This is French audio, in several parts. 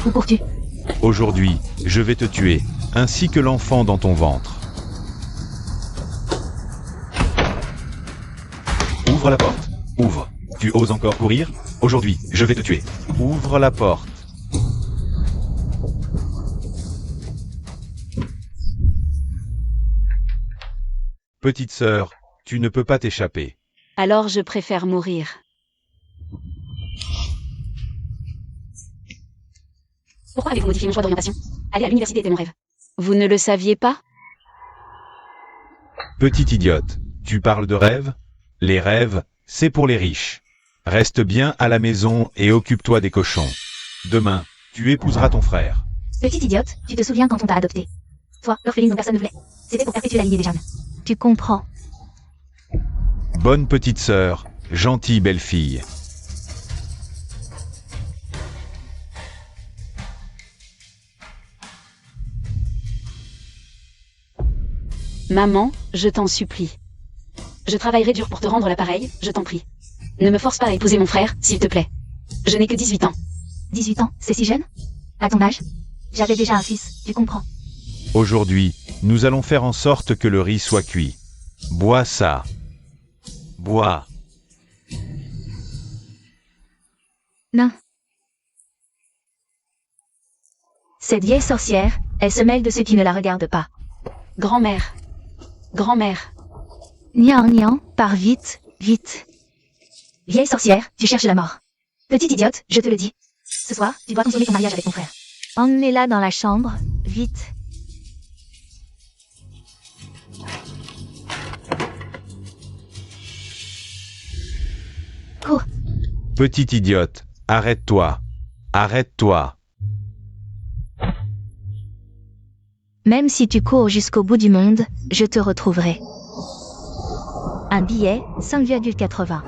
Où cours-tu? Aujourd'hui, je vais te tuer, ainsi que l'enfant dans ton ventre. Ouvre la porte. Ouvre. Tu oses encore courir? Aujourd'hui, je vais te tuer. Ouvre la porte. Petite sœur, tu ne peux pas t'échapper. Alors je préfère mourir. Pourquoi avez-vous modifié mon choix d'orientation? Aller à l'université était mon rêve. Vous ne le saviez pas? Petite idiote, tu parles de rêves? Les rêves, c'est pour les riches. Reste bien à la maison et occupe-toi des cochons. Demain, tu épouseras ton frère. Petite idiote, tu te souviens quand on t'a adopté? Toi, l'orpheline dont personne ne voulait. C'était pour perpétuer la lignée des Jeanne. Tu comprends. Bonne petite sœur, gentille belle fille. Maman, je t'en supplie. Je travaillerai dur pour te rendre l'appareil, je t'en prie. Ne me force pas à épouser mon frère, s'il te plaît. Je n'ai que 18 ans. 18 ans, c'est si jeune? À ton âge? J'avais déjà un fils, tu comprends. Aujourd'hui, nous allons faire en sorte que le riz soit cuit. Bois ça. Bois. Non. Cette vieille sorcière, elle se mêle de ceux qui ne la regardent pas. Grand-mère. Grand-mère. Nian, nian, pars vite, vite. Vieille sorcière, tu cherches la mort. Petite idiote, je te le dis. Ce soir, tu dois consommer ton mariage avec ton frère. Emmenez-la dans la chambre, vite. Cours. Petite idiote, arrête-toi. Arrête-toi. Même si tu cours jusqu'au bout du monde, je te retrouverai. Un billet, 5,80.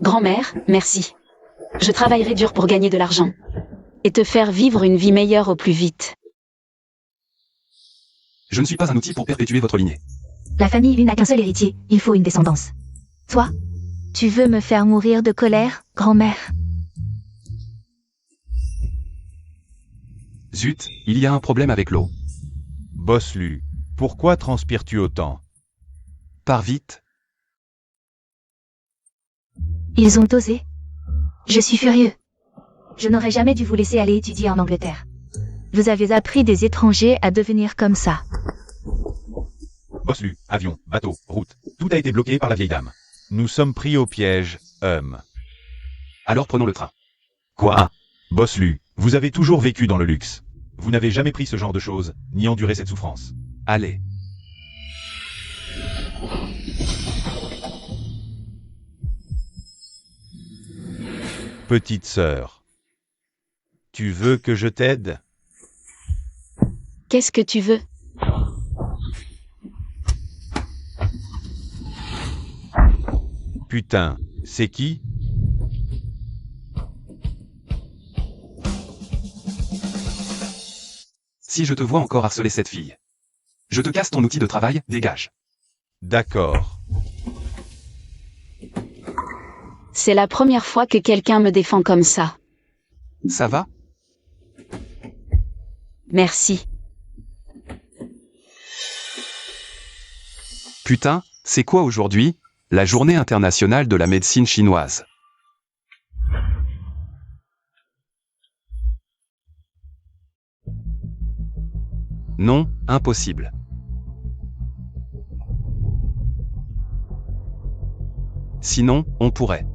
Grand-mère, merci. Je travaillerai dur pour gagner de l'argent. Et te faire vivre une vie meilleure au plus vite. Je ne suis pas un outil pour perpétuer votre lignée. La famille Lu n'a qu'un seul héritier, il faut une descendance. Toi, tu veux me faire mourir de colère, grand-mère? Zut, il y a un problème avec l'eau. Boss Lu, pourquoi transpires-tu autant? Pars vite. Ils ont osé. Je suis furieux. Je n'aurais jamais dû vous laisser aller étudier en Angleterre. Vous avez appris des étrangers à devenir comme ça. Boss Lu, avion, bateau, route. Tout a été bloqué par la vieille dame. Nous sommes pris au piège, Alors prenons le train. Quoi? Boss Lu, vous avez toujours vécu dans le luxe. Vous n'avez jamais pris ce genre de choses, ni enduré cette souffrance. Allez. Petite sœur. Tu veux que je t'aide? Qu'est-ce que tu veux? Putain, c'est qui? Si je te vois encore harceler cette fille, je te casse ton outil de travail, dégage. D'accord. C'est la première fois que quelqu'un me défend comme ça. Ça va? Merci. Putain, c'est quoi aujourd'hui? La journée internationale de la médecine chinoise. Non, impossible. Sinon, on pourrait.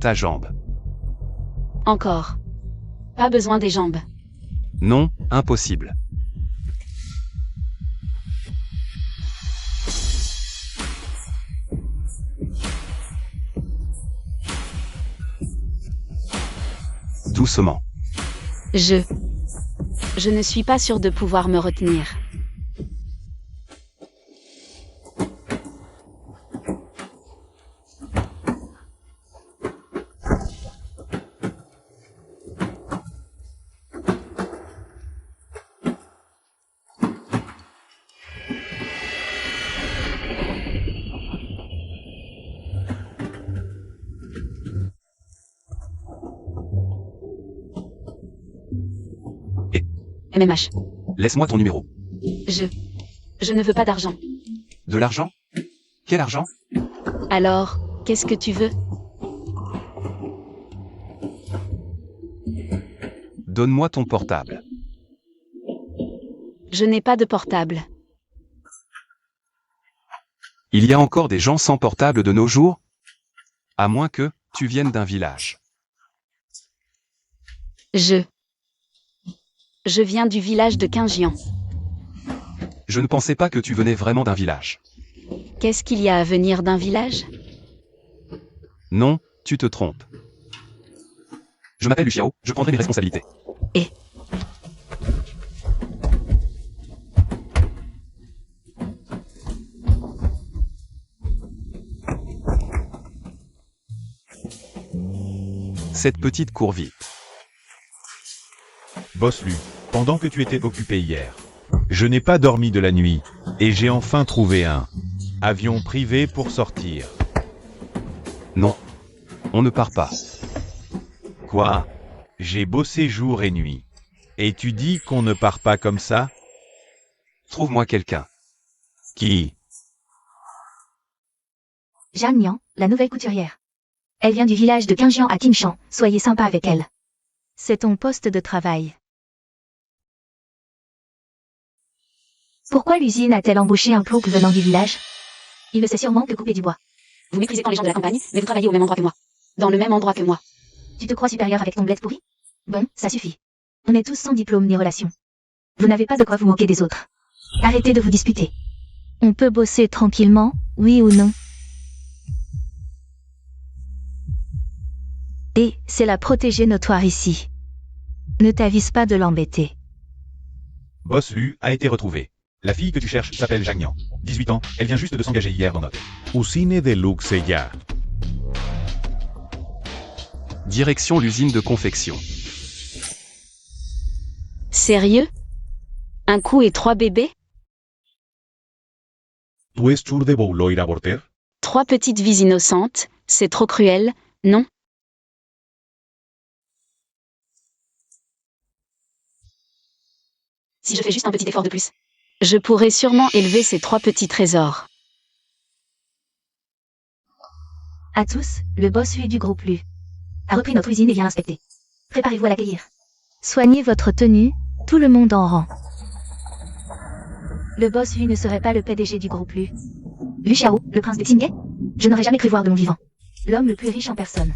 Ta jambe. Encore. Pas besoin des jambes. Non, impossible. Doucement. Je ne suis pas sûre de pouvoir me retenir. MMH. Laisse-moi ton numéro. Je ne veux pas d'argent. De l'argent? Quel argent? Alors, qu'est-ce que tu veux? Donne-moi ton portable. Je n'ai pas de portable. Il y a encore des gens sans portable de nos jours? À moins que tu viennes d'un village. Je viens du village de Quingian. Je ne pensais pas que tu venais vraiment d'un village. Qu'est-ce qu'il y a à venir d'un village? Non, tu te trompes. Je m'appelle Luciao, je prendrai mes responsabilités. Et Cette petite court vite. Boss Lu, pendant que tu étais occupé hier, je n'ai pas dormi de la nuit, et j'ai enfin trouvé un avion privé pour sortir. Non. On ne part pas. Quoi? J'ai bossé jour et nuit. Et tu dis qu'on ne part pas comme ça? Trouve-moi quelqu'un. Qui? Jeanne Nian, la nouvelle couturière. Elle vient du village de Quingian à Qingshan, soyez sympa avec elle. C'est ton poste de travail. Pourquoi l'usine a-t-elle embauché un plouc venant du village? Il ne sait sûrement que couper du bois. vous méprisez tant les gens de la campagne, mais vous travaillez au même endroit que moi. Dans le même endroit que moi. Tu te crois supérieur avec ton bled pourri? Bon, ça suffit. On est tous sans diplôme ni relation. Vous n'avez pas de quoi vous moquer des autres. Arrêtez de vous disputer. On peut bosser tranquillement, oui ou non? Et c'est la protégée notoire ici. Ne t'avise pas de l'embêter. Boss Lu a été retrouvé. La fille que tu cherches s'appelle Jang Nian. 18 ans, elle vient juste de s'engager hier dans notre usine de Luxeya. Direction l'usine de confection. Sérieux? Un coup et 3 bébés? Tu es sûr de vouloir avorter? 3 petites vies innocentes, c'est trop cruel, non? Si je fais juste un petit effort de plus, je pourrais sûrement élever ces 3 petits trésors. À tous, le boss Lu du groupe Lu a repris notre usine et vient inspecter. Préparez-vous à l'accueillir. Soignez votre tenue, tout le monde en rang. Le boss Lu ne serait pas le PDG du groupe Lu. Lu Xiao, le prince de Qingye? Je n'aurais jamais cru voir de mon vivant. L'homme le plus riche en personne.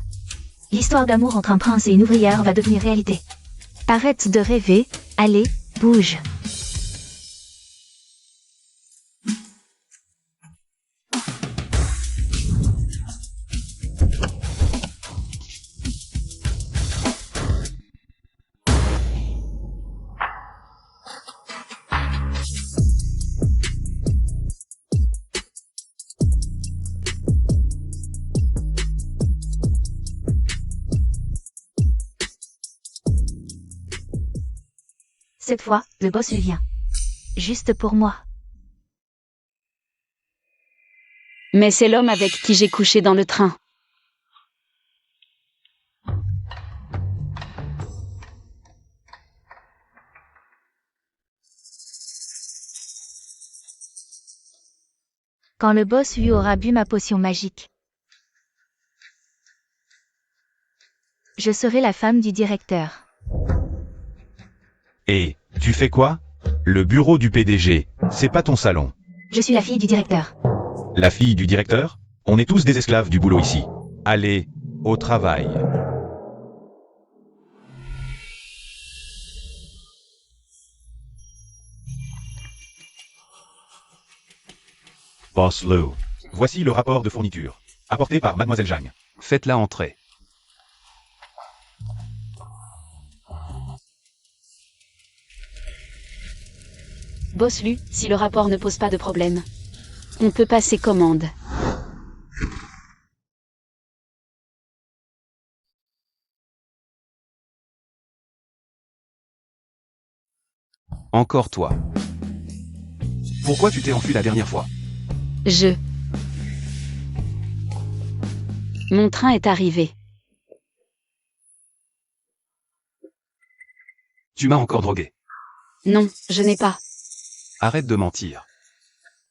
L'histoire d'amour entre un prince et une ouvrière va devenir réalité. Arrête de rêver, allez, bouge. Cette fois, le boss Lu vient. Juste pour moi. Mais c'est l'homme avec qui j'ai couché dans le train. Quand le boss Lu aura bu ma potion magique, je serai la femme du directeur. Et, tu fais quoi? Le bureau du PDG, c'est pas ton salon. Je suis la fille du directeur. La fille du directeur? On est tous des esclaves du boulot ici. Allez, au travail. Boss Lu. Voici le rapport de fourniture. Apporté par Mademoiselle Jang. Faites-la entrer. Boss Lu, si le rapport ne pose pas de problème, on peut passer commande. Encore toi. Pourquoi tu t'es enfui la dernière fois? Mon train est arrivé. Tu m'as encore drogué. Non, je n'ai pas. Arrête de mentir.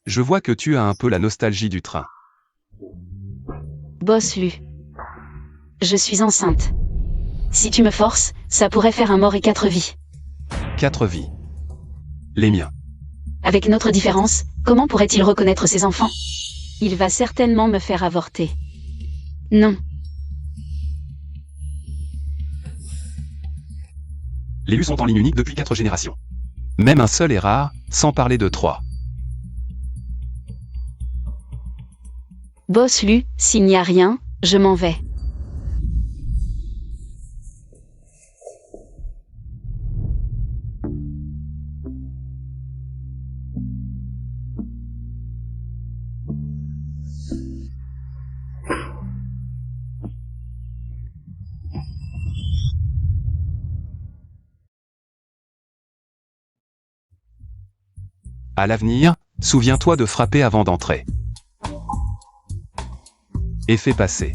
Je vois que tu as un peu la nostalgie du train. Boss Lu. Je suis enceinte. Si tu me forces, ça pourrait faire un mort et 4 vies. 4 vies. Les miens. Avec notre différence, comment pourrait-il reconnaître ses enfants? Il va certainement me faire avorter. Non. Les Lus sont en ligne unique depuis 4 générations. Même un seul est rare, sans parler de 3. Boss Lu, s'il n'y a rien, je m'en vais. À l'avenir, souviens-toi de frapper avant d'entrer. Effet passé.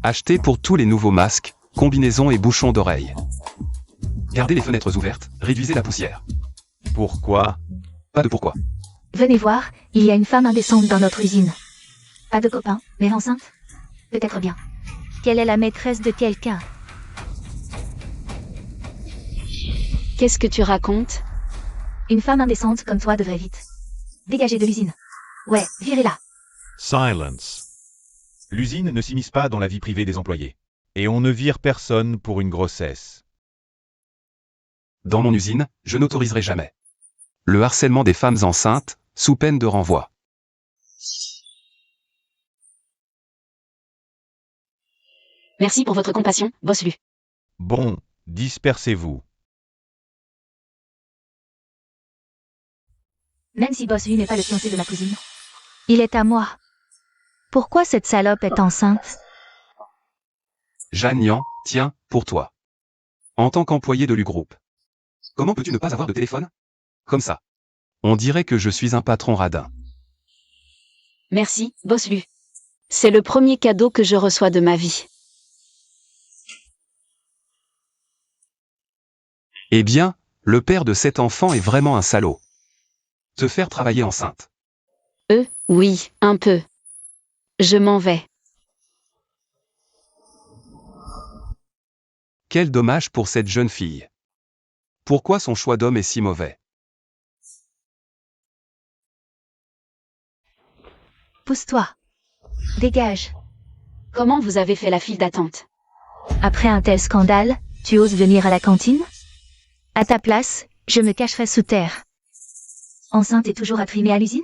Achetez pour tous les nouveaux masques, combinaisons et bouchons d'oreilles. Gardez les fenêtres ouvertes, réduisez la poussière. Pourquoi? Pas de pourquoi. Venez voir, il y a une femme indécente dans notre usine. Pas de copain, mais enceinte? Peut-être bien. Quelle est la maîtresse de quelqu'un? Qu'est-ce que tu racontes? Une femme indécente comme toi devrait vite dégager de l'usine. Ouais, virez-la. Silence. L'usine ne s'immisce pas dans la vie privée des employés. Et on ne vire personne pour une grossesse. Dans mon usine, je n'autoriserai jamais le harcèlement des femmes enceintes, sous peine de renvoi. Merci pour votre compassion, Boss Lu. Bon, dispersez-vous. Même si Boss Lu n'est pas le fiancé de ma cousine. Il est à moi. Pourquoi cette salope est enceinte? Jeanne Nian, tiens, pour toi. En tant qu'employé de l'U-Groupe. Comment peux-tu ne pas avoir de téléphone? Comme ça. On dirait que je suis un patron radin. Merci, Boss Lu. C'est le premier cadeau que je reçois de ma vie. Eh bien, le père de cet enfant est vraiment un salaud. Te faire travailler enceinte. Oui, un peu. Je m'en vais. Quel dommage pour cette jeune fille. Pourquoi son choix d'homme est si mauvais? Pousse-toi. Dégage. Comment vous avez fait la file d'attente? Après un tel scandale, tu oses venir à la cantine? À ta place, je me cacherais sous terre. Enceinte et toujours attrimée à l'usine?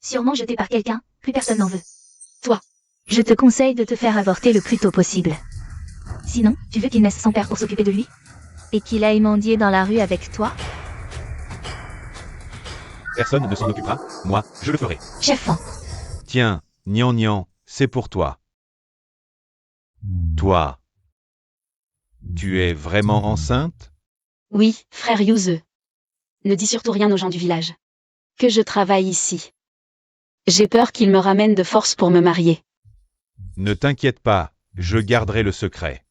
Sûrement jetée par quelqu'un, plus personne n'en veut. Toi. Je te conseille de te faire avorter le plus tôt possible. Sinon, tu veux qu'il naisse sans père pour s'occuper de lui? Et qu'il aille mendier dans la rue avec toi? Personne ne s'en occupera, moi, je le ferai. Chef-en. Tiens, Nian Nian, c'est pour toi. Toi. Tu es vraiment enceinte? Oui, frère Yuze. Ne dis surtout rien aux gens du village. Que je travaille ici. J'ai peur qu'ils me ramènent de force pour me marier. Ne t'inquiète pas, je garderai le secret.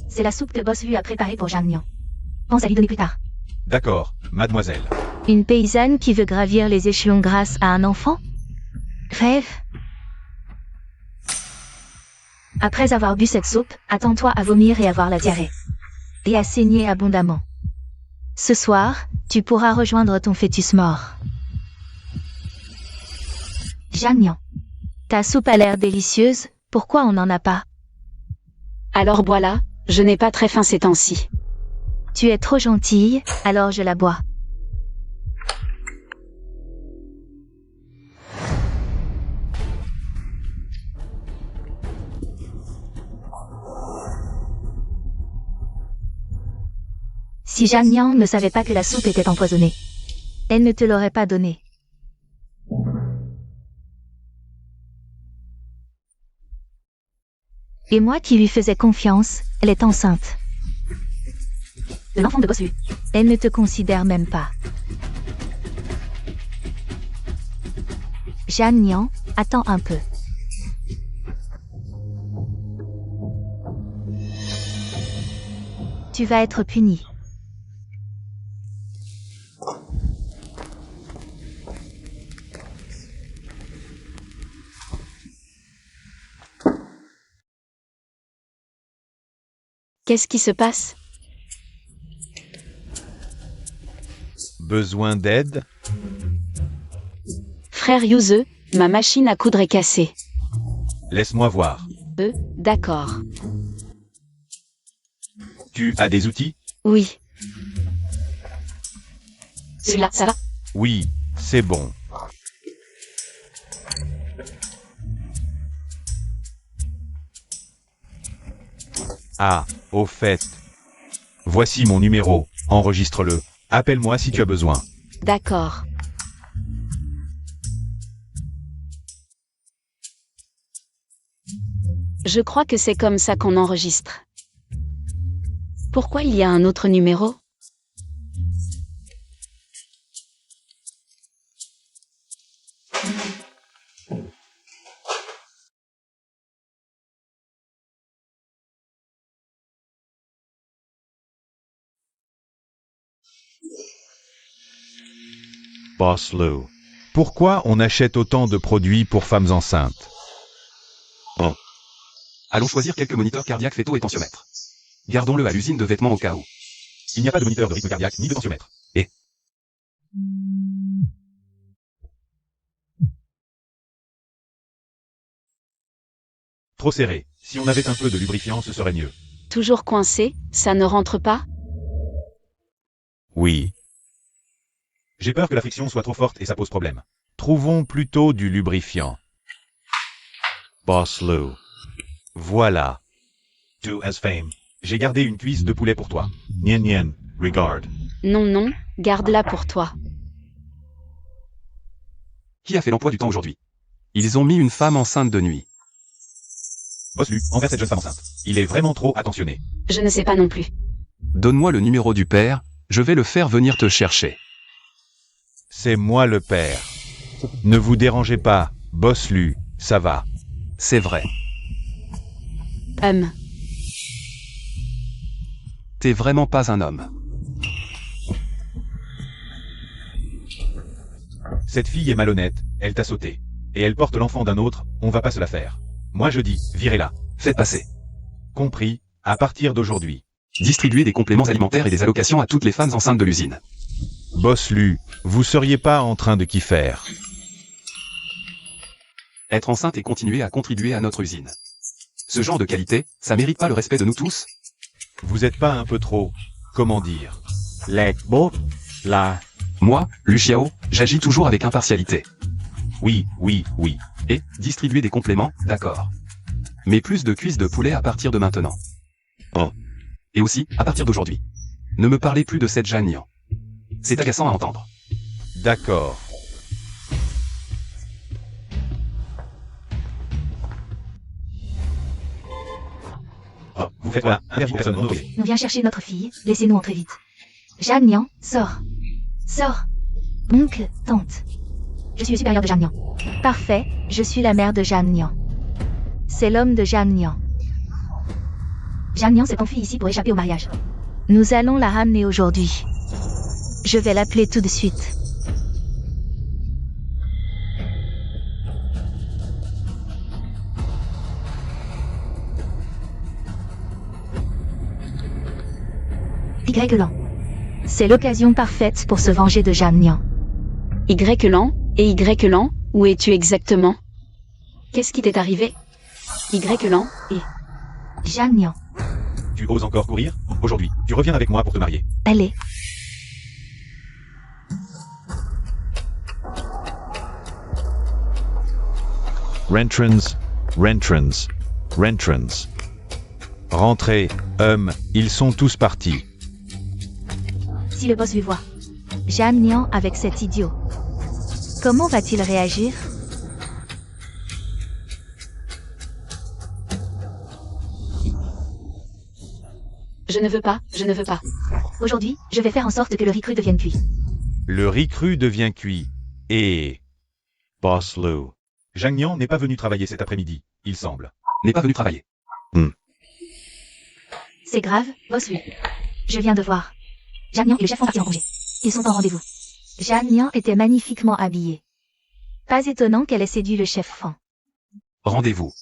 C'est la soupe que Boss Lu a préparée pour Jeanne Nian. Pense à lui donner plus tard. D'accord, mademoiselle. Une paysanne qui veut gravir les échelons grâce à un enfant? Rêve. Après avoir bu cette soupe, attends-toi à vomir et avoir la diarrhée. Et à saigner abondamment. Ce soir, tu pourras rejoindre ton fœtus mort. Jeanne Nian. Ta soupe a l'air délicieuse, pourquoi on n'en a pas? Alors voilà, je n'ai pas très faim ces temps-ci. Tu es trop gentille, alors je la bois. Si Jeanne Nian ne savait pas que la soupe était empoisonnée, elle ne te l'aurait pas donnée. Et moi qui lui faisais confiance, elle est enceinte. De l'enfant de Boss Lu. Elle ne te considère même pas. Jeanne Nian, attends un peu. Tu vas être puni. Qu'est-ce qui se passe? Besoin d'aide? Frère Yuze, ma machine à coudre est cassée. Laisse-moi voir. D'accord. Tu as des outils? Oui. Celui-là, ça va? Oui, c'est bon. Ah, au fait. Voici mon numéro, enregistre-le. Appelle-moi si tu as besoin. D'accord. Je crois que c'est comme ça qu'on enregistre. Pourquoi il y a un autre numéro? Boss Lou. Pourquoi on achète autant de produits pour femmes enceintes? Allons choisir quelques moniteurs cardiaques fétaux et tensiomètres. Gardons-le à l'usine de vêtements au cas où. Il n'y a pas de moniteur de rythme cardiaque ni de tensiomètre. Et trop serré. Si on avait un peu de lubrifiant, ce serait mieux. Toujours coincé, ça ne rentre pas? Oui. J'ai peur que la friction soit trop forte et ça pose problème. Trouvons plutôt du lubrifiant. Boss Lou. Voilà. To as fame. J'ai gardé une cuisse de poulet pour toi. Nien nien, regard. Non, non, garde-la pour toi. Qui a fait l'emploi du temps aujourd'hui? Ils ont mis une femme enceinte de nuit. Boss Lou, envers cette jeune femme enceinte. Il est vraiment trop attentionné. Je ne sais pas non plus. Donne-moi le numéro du père, je vais le faire venir te chercher. C'est moi le père. Ne vous dérangez pas, Boss Lou, ça va. C'est vrai. T'es vraiment pas un homme. Cette fille est malhonnête, elle t'a sauté. Et elle porte l'enfant d'un autre, on va pas se la faire. Moi je dis, virez-la. Faites passer. Compris, à partir d'aujourd'hui. Distribuer des compléments alimentaires et des allocations à toutes les femmes enceintes de l'usine. Boss Lou, vous seriez pas en train de qui faire. Être enceinte et continuer à contribuer à notre usine. Ce genre de qualité, ça mérite pas le respect de nous tous? Vous êtes pas un peu trop, comment dire? Moi, Lu Xiao, j'agis toujours avec impartialité. Oui. Et, distribuer des compléments, d'accord. Mais plus de cuisses de poulet à partir de maintenant. Et aussi, à partir d'aujourd'hui. Ne me parlez plus de cette Jeanne Nian. C'est agaçant à entendre. D'accord. Vous faites quoi? Un verre pour personne non autorisée. On vient chercher notre fille, laissez-nous entrer vite. Jeanne Nian, sors. Sors. Oncle, tante. Je suis le supérieur de Jeanne Nian. Parfait, je suis la mère de Jeanne Nian. C'est l'homme de Jeanne Nian. Jeanne Nian s'est enfuie ici pour échapper au mariage. Nous allons la ramener aujourd'hui. Je vais l'appeler tout de suite. Y lent. C'est l'occasion parfaite pour se venger de Jeanne Nian. Y lent, et Y lent, où es-tu exactement? Qu'est-ce qui t'est arrivé? Y lent, et... Jeanne Nian. Tu oses encore courir? Aujourd'hui, tu reviens avec moi pour te marier. Allez. Rentrance. Rentrez, ils sont tous partis. Si le boss lui voit. Jeanne Nian avec cet idiot. Comment va-t-il réagir? Je ne veux pas. Aujourd'hui, je vais faire en sorte que le riz cru devienne cuit. Le riz cru devient cuit. Et... Boss Lou. Jeanne Nian n'est pas venu travailler cet après-midi, il semble. N'est pas venu travailler. C'est grave, boss lui. Je viens de voir. Jeanne Nian et le chef sont partis en congé. Ils sont en rendez-vous. Jeanne Nian était magnifiquement habillée. Pas étonnant qu'elle ait séduit le chef Fan. Rendez-vous.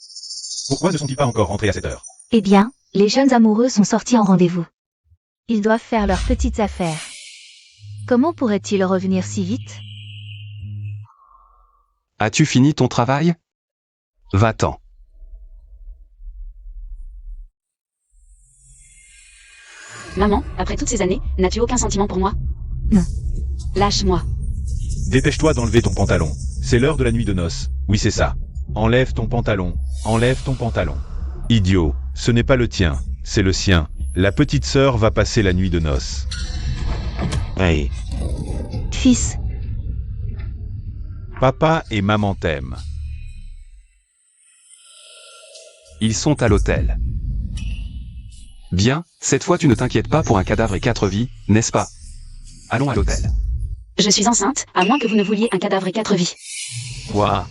Pourquoi ne sont-ils pas encore rentrés à cette heure? Eh bien, les jeunes amoureux sont sortis en rendez-vous. Ils doivent faire leurs petites affaires. Comment pourraient-ils revenir si vite? As-tu fini ton travail? Va-t'en. Maman, après toutes ces années, n'as-tu aucun sentiment pour moi? Non. Lâche-moi. Dépêche-toi d'enlever ton pantalon. C'est l'heure de la nuit de noces. Oui, c'est ça. Enlève ton pantalon. Enlève ton pantalon. Idiot, ce n'est pas le tien, c'est le sien. La petite sœur va passer la nuit de noces. Hey. Fils, Papa et maman t'aiment. Ils sont à l'hôtel. Bien, cette fois tu ne t'inquiètes pas pour un cadavre et 4 vies, n'est-ce pas? Allons à l'hôtel. Je suis enceinte, à moins que vous ne vouliez un cadavre et 4 vies. Quoi?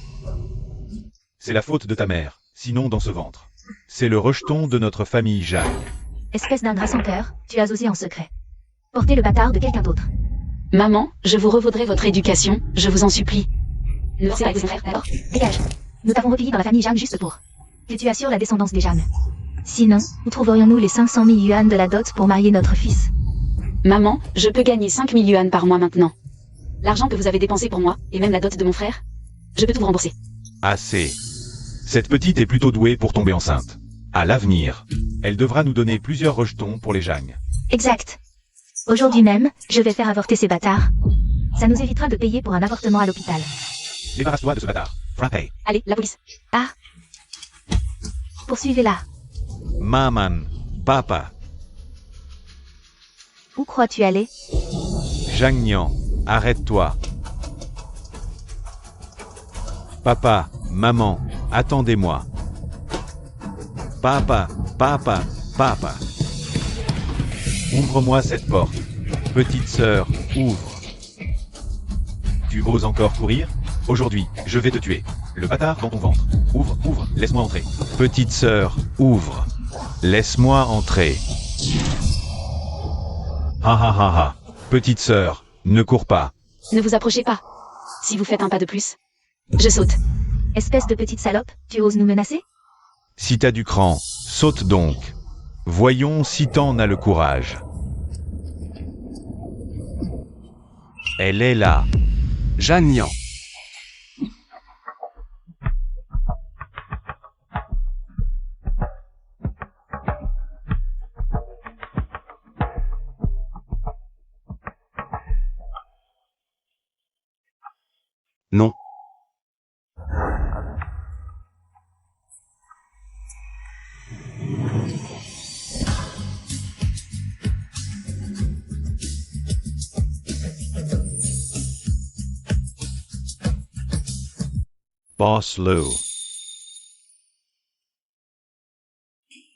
C'est la faute de ta mère, sinon dans ce ventre. C'est le rejeton de notre famille Jeanne. espèce d'ingrat sans cœur, tu as osé en secret porter le bâtard de quelqu'un d'autre. Maman, je vous revaudrai votre éducation, je vous en supplie. Ne forcez pas avec vos frères, d'accord? Dégage. Nous t'avons recueilli dans la famille Jeanne juste pour que tu assures la descendance des Jeanne. Sinon, où trouverions-nous les 500 000 yuan de la dot pour marier notre fils? Maman, je peux gagner 5 000 yuan par mois maintenant. L'argent que vous avez dépensé pour moi, et même la dot de mon frère, je peux tout vous rembourser. Assez. Cette petite est plutôt douée pour tomber enceinte. À l'avenir, elle devra nous donner plusieurs rejetons pour les Jeanne. Exact. Aujourd'hui même, je vais faire avorter ces bâtards. Ça nous évitera de payer pour un avortement à l'hôpital. Débarrasse-toi de ce bâtard. Frappez. Allez, la police. Ah. Poursuivez-la. Maman. Papa. Où crois-tu aller? Jeanne Nian, arrête-toi. Papa, maman, attendez-moi. Papa, papa, papa. Ouvre-moi cette porte. Petite sœur, ouvre. Tu oses encore courir? Aujourd'hui, je vais te tuer. Le bâtard dans ton ventre. Ouvre, ouvre, laisse-moi entrer. Petite sœur, ouvre. Laisse-moi entrer. Ha ha ha ha. Petite sœur, ne cours pas. Ne vous approchez pas. Si vous faites un pas de plus, je saute. Espèce de petite salope, tu oses nous menacer? Si t'as du cran, saute donc. Voyons si t'en as le courage. Elle est là. Jeanne Nian. Non. Boss Lou.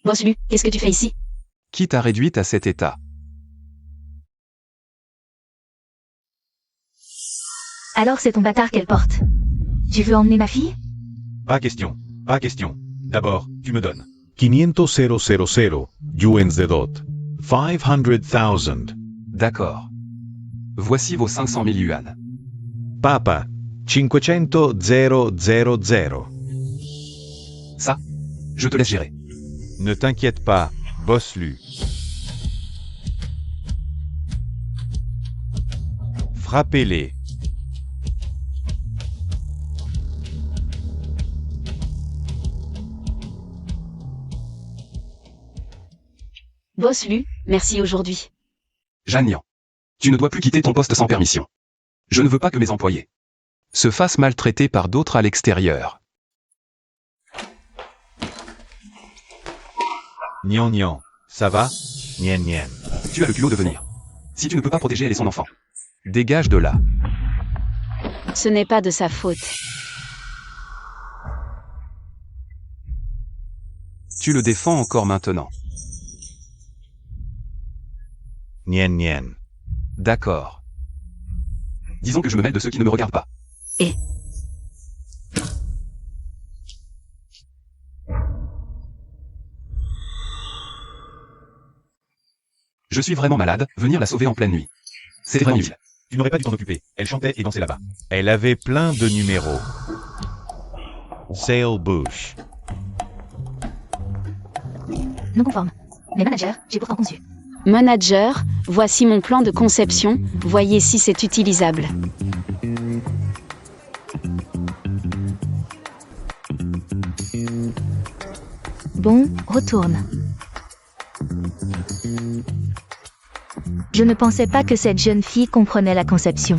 Boss Lu, qu'est-ce que tu fais ici? Qui t'a réduite à cet état? Alors c'est ton bâtard qu'elle porte. Tu veux emmener ma fille? Pas question, pas question. D'abord, tu me donnes 500,000 yuans de dot. 500,000. D'accord. Voici vos 500 000 yuan. Papa, 500,000. Ça, je te laisse gérer. Ne t'inquiète pas, Boss Lu. Frappez-les. Boss Lu, merci aujourd'hui. Jeanne Nian. Tu ne dois plus quitter ton poste sans permission. Je ne veux pas que mes employés se fassent maltraiter par d'autres à l'extérieur. Nian Nian, ça va? Nien Nien. Tu as le culot de venir. Si tu ne peux pas protéger elle et son enfant, dégage de là. Ce n'est pas de sa faute. Tu le défends encore maintenant. Nien Nien. D'accord. Disons que je me mêle de ceux qui ne me regardent pas. Et Je Je suis vraiment malade, venir la sauver en pleine nuit. C'était vraiment utile. Tu n'aurais pas dû t'en occuper. Elle chantait et dansait là-bas. Elle avait plein de numéros. Sale Bush. Non conforme. Mais manager, j'ai pourtant conçu. Manager, voici mon plan de conception, voyez si c'est utilisable. Bon, retourne. Je ne pensais pas que cette jeune fille comprenait la conception.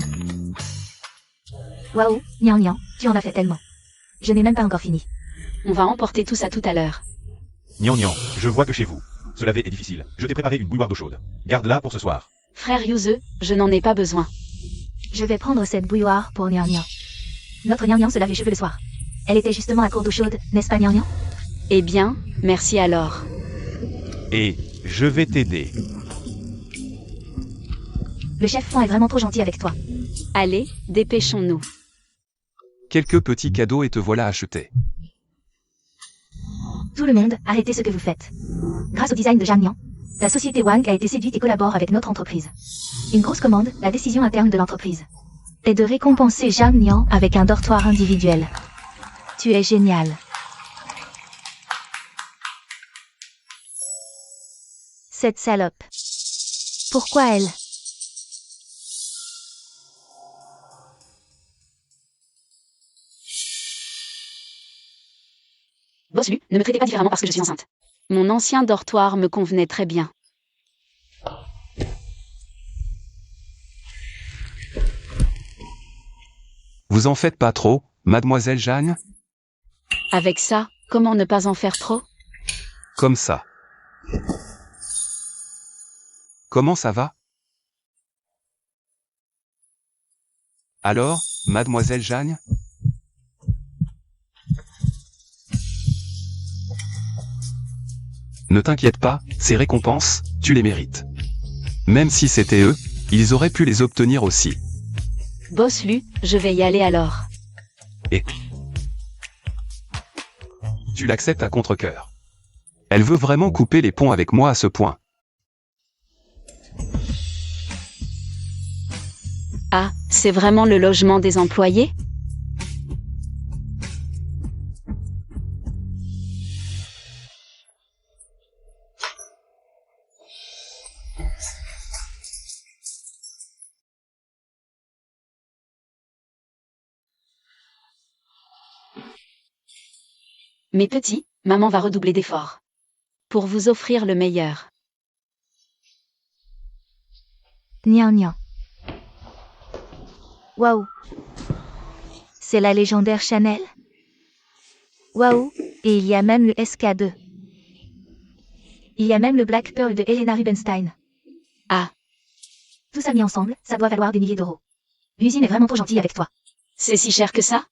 Waouh, nian, tu en as fait tellement. Je n'ai même pas encore fini. On va emporter tout ça tout à l'heure. Nian, je vois que chez vous, se laver est difficile. Je t'ai préparé une bouilloire d'eau chaude. Garde-la pour ce soir. Frère Yuze, je n'en ai pas besoin. Je vais prendre cette bouilloire pour Nian. Notre Nian se lave les cheveux le soir. Elle était justement à court d'eau chaude, n'est-ce pas Nian? Eh bien, merci alors. Et je vais t'aider. Le chef Fond est vraiment trop gentil avec toi. Allez, dépêchons-nous. Quelques petits cadeaux et te voilà acheté. Tout le monde, arrêtez ce que vous faites. Grâce au design de Jeanne Nian, la société Wang a été séduite et collabore avec notre entreprise. Une grosse commande, la décision interne de l'entreprise, est de récompenser Jeanne Nian avec un dortoir individuel. Tu es génial. Cette salope. Pourquoi elle? Boss Lu, ne me traitez pas différemment parce que je suis enceinte. Mon ancien dortoir me convenait très bien. Vous en faites pas trop, mademoiselle Jeanne? Avec ça, comment ne pas en faire trop? Comme ça. Comment ça va? Alors, mademoiselle Jeanne? Ne t'inquiète pas, ces récompenses, tu les mérites. Même si c'était eux, ils auraient pu les obtenir aussi. Boss Lu, je vais y aller alors. Et tu l'acceptes à contre-cœur. Elle veut vraiment couper les ponts avec moi à ce point. Ah, c'est vraiment le logement des employés? Mes petits, maman va redoubler d'efforts. Pour vous offrir le meilleur. Nian. Waouh. C'est la légendaire Chanel. Waouh. Et il y a même le SK2. Il y a même le Black Pearl de Helena Rubinstein. Ah, Tout ça mis ensemble, ça doit valoir des milliers d'euros. L'usine est vraiment trop gentille avec toi. c'est si cher que ça?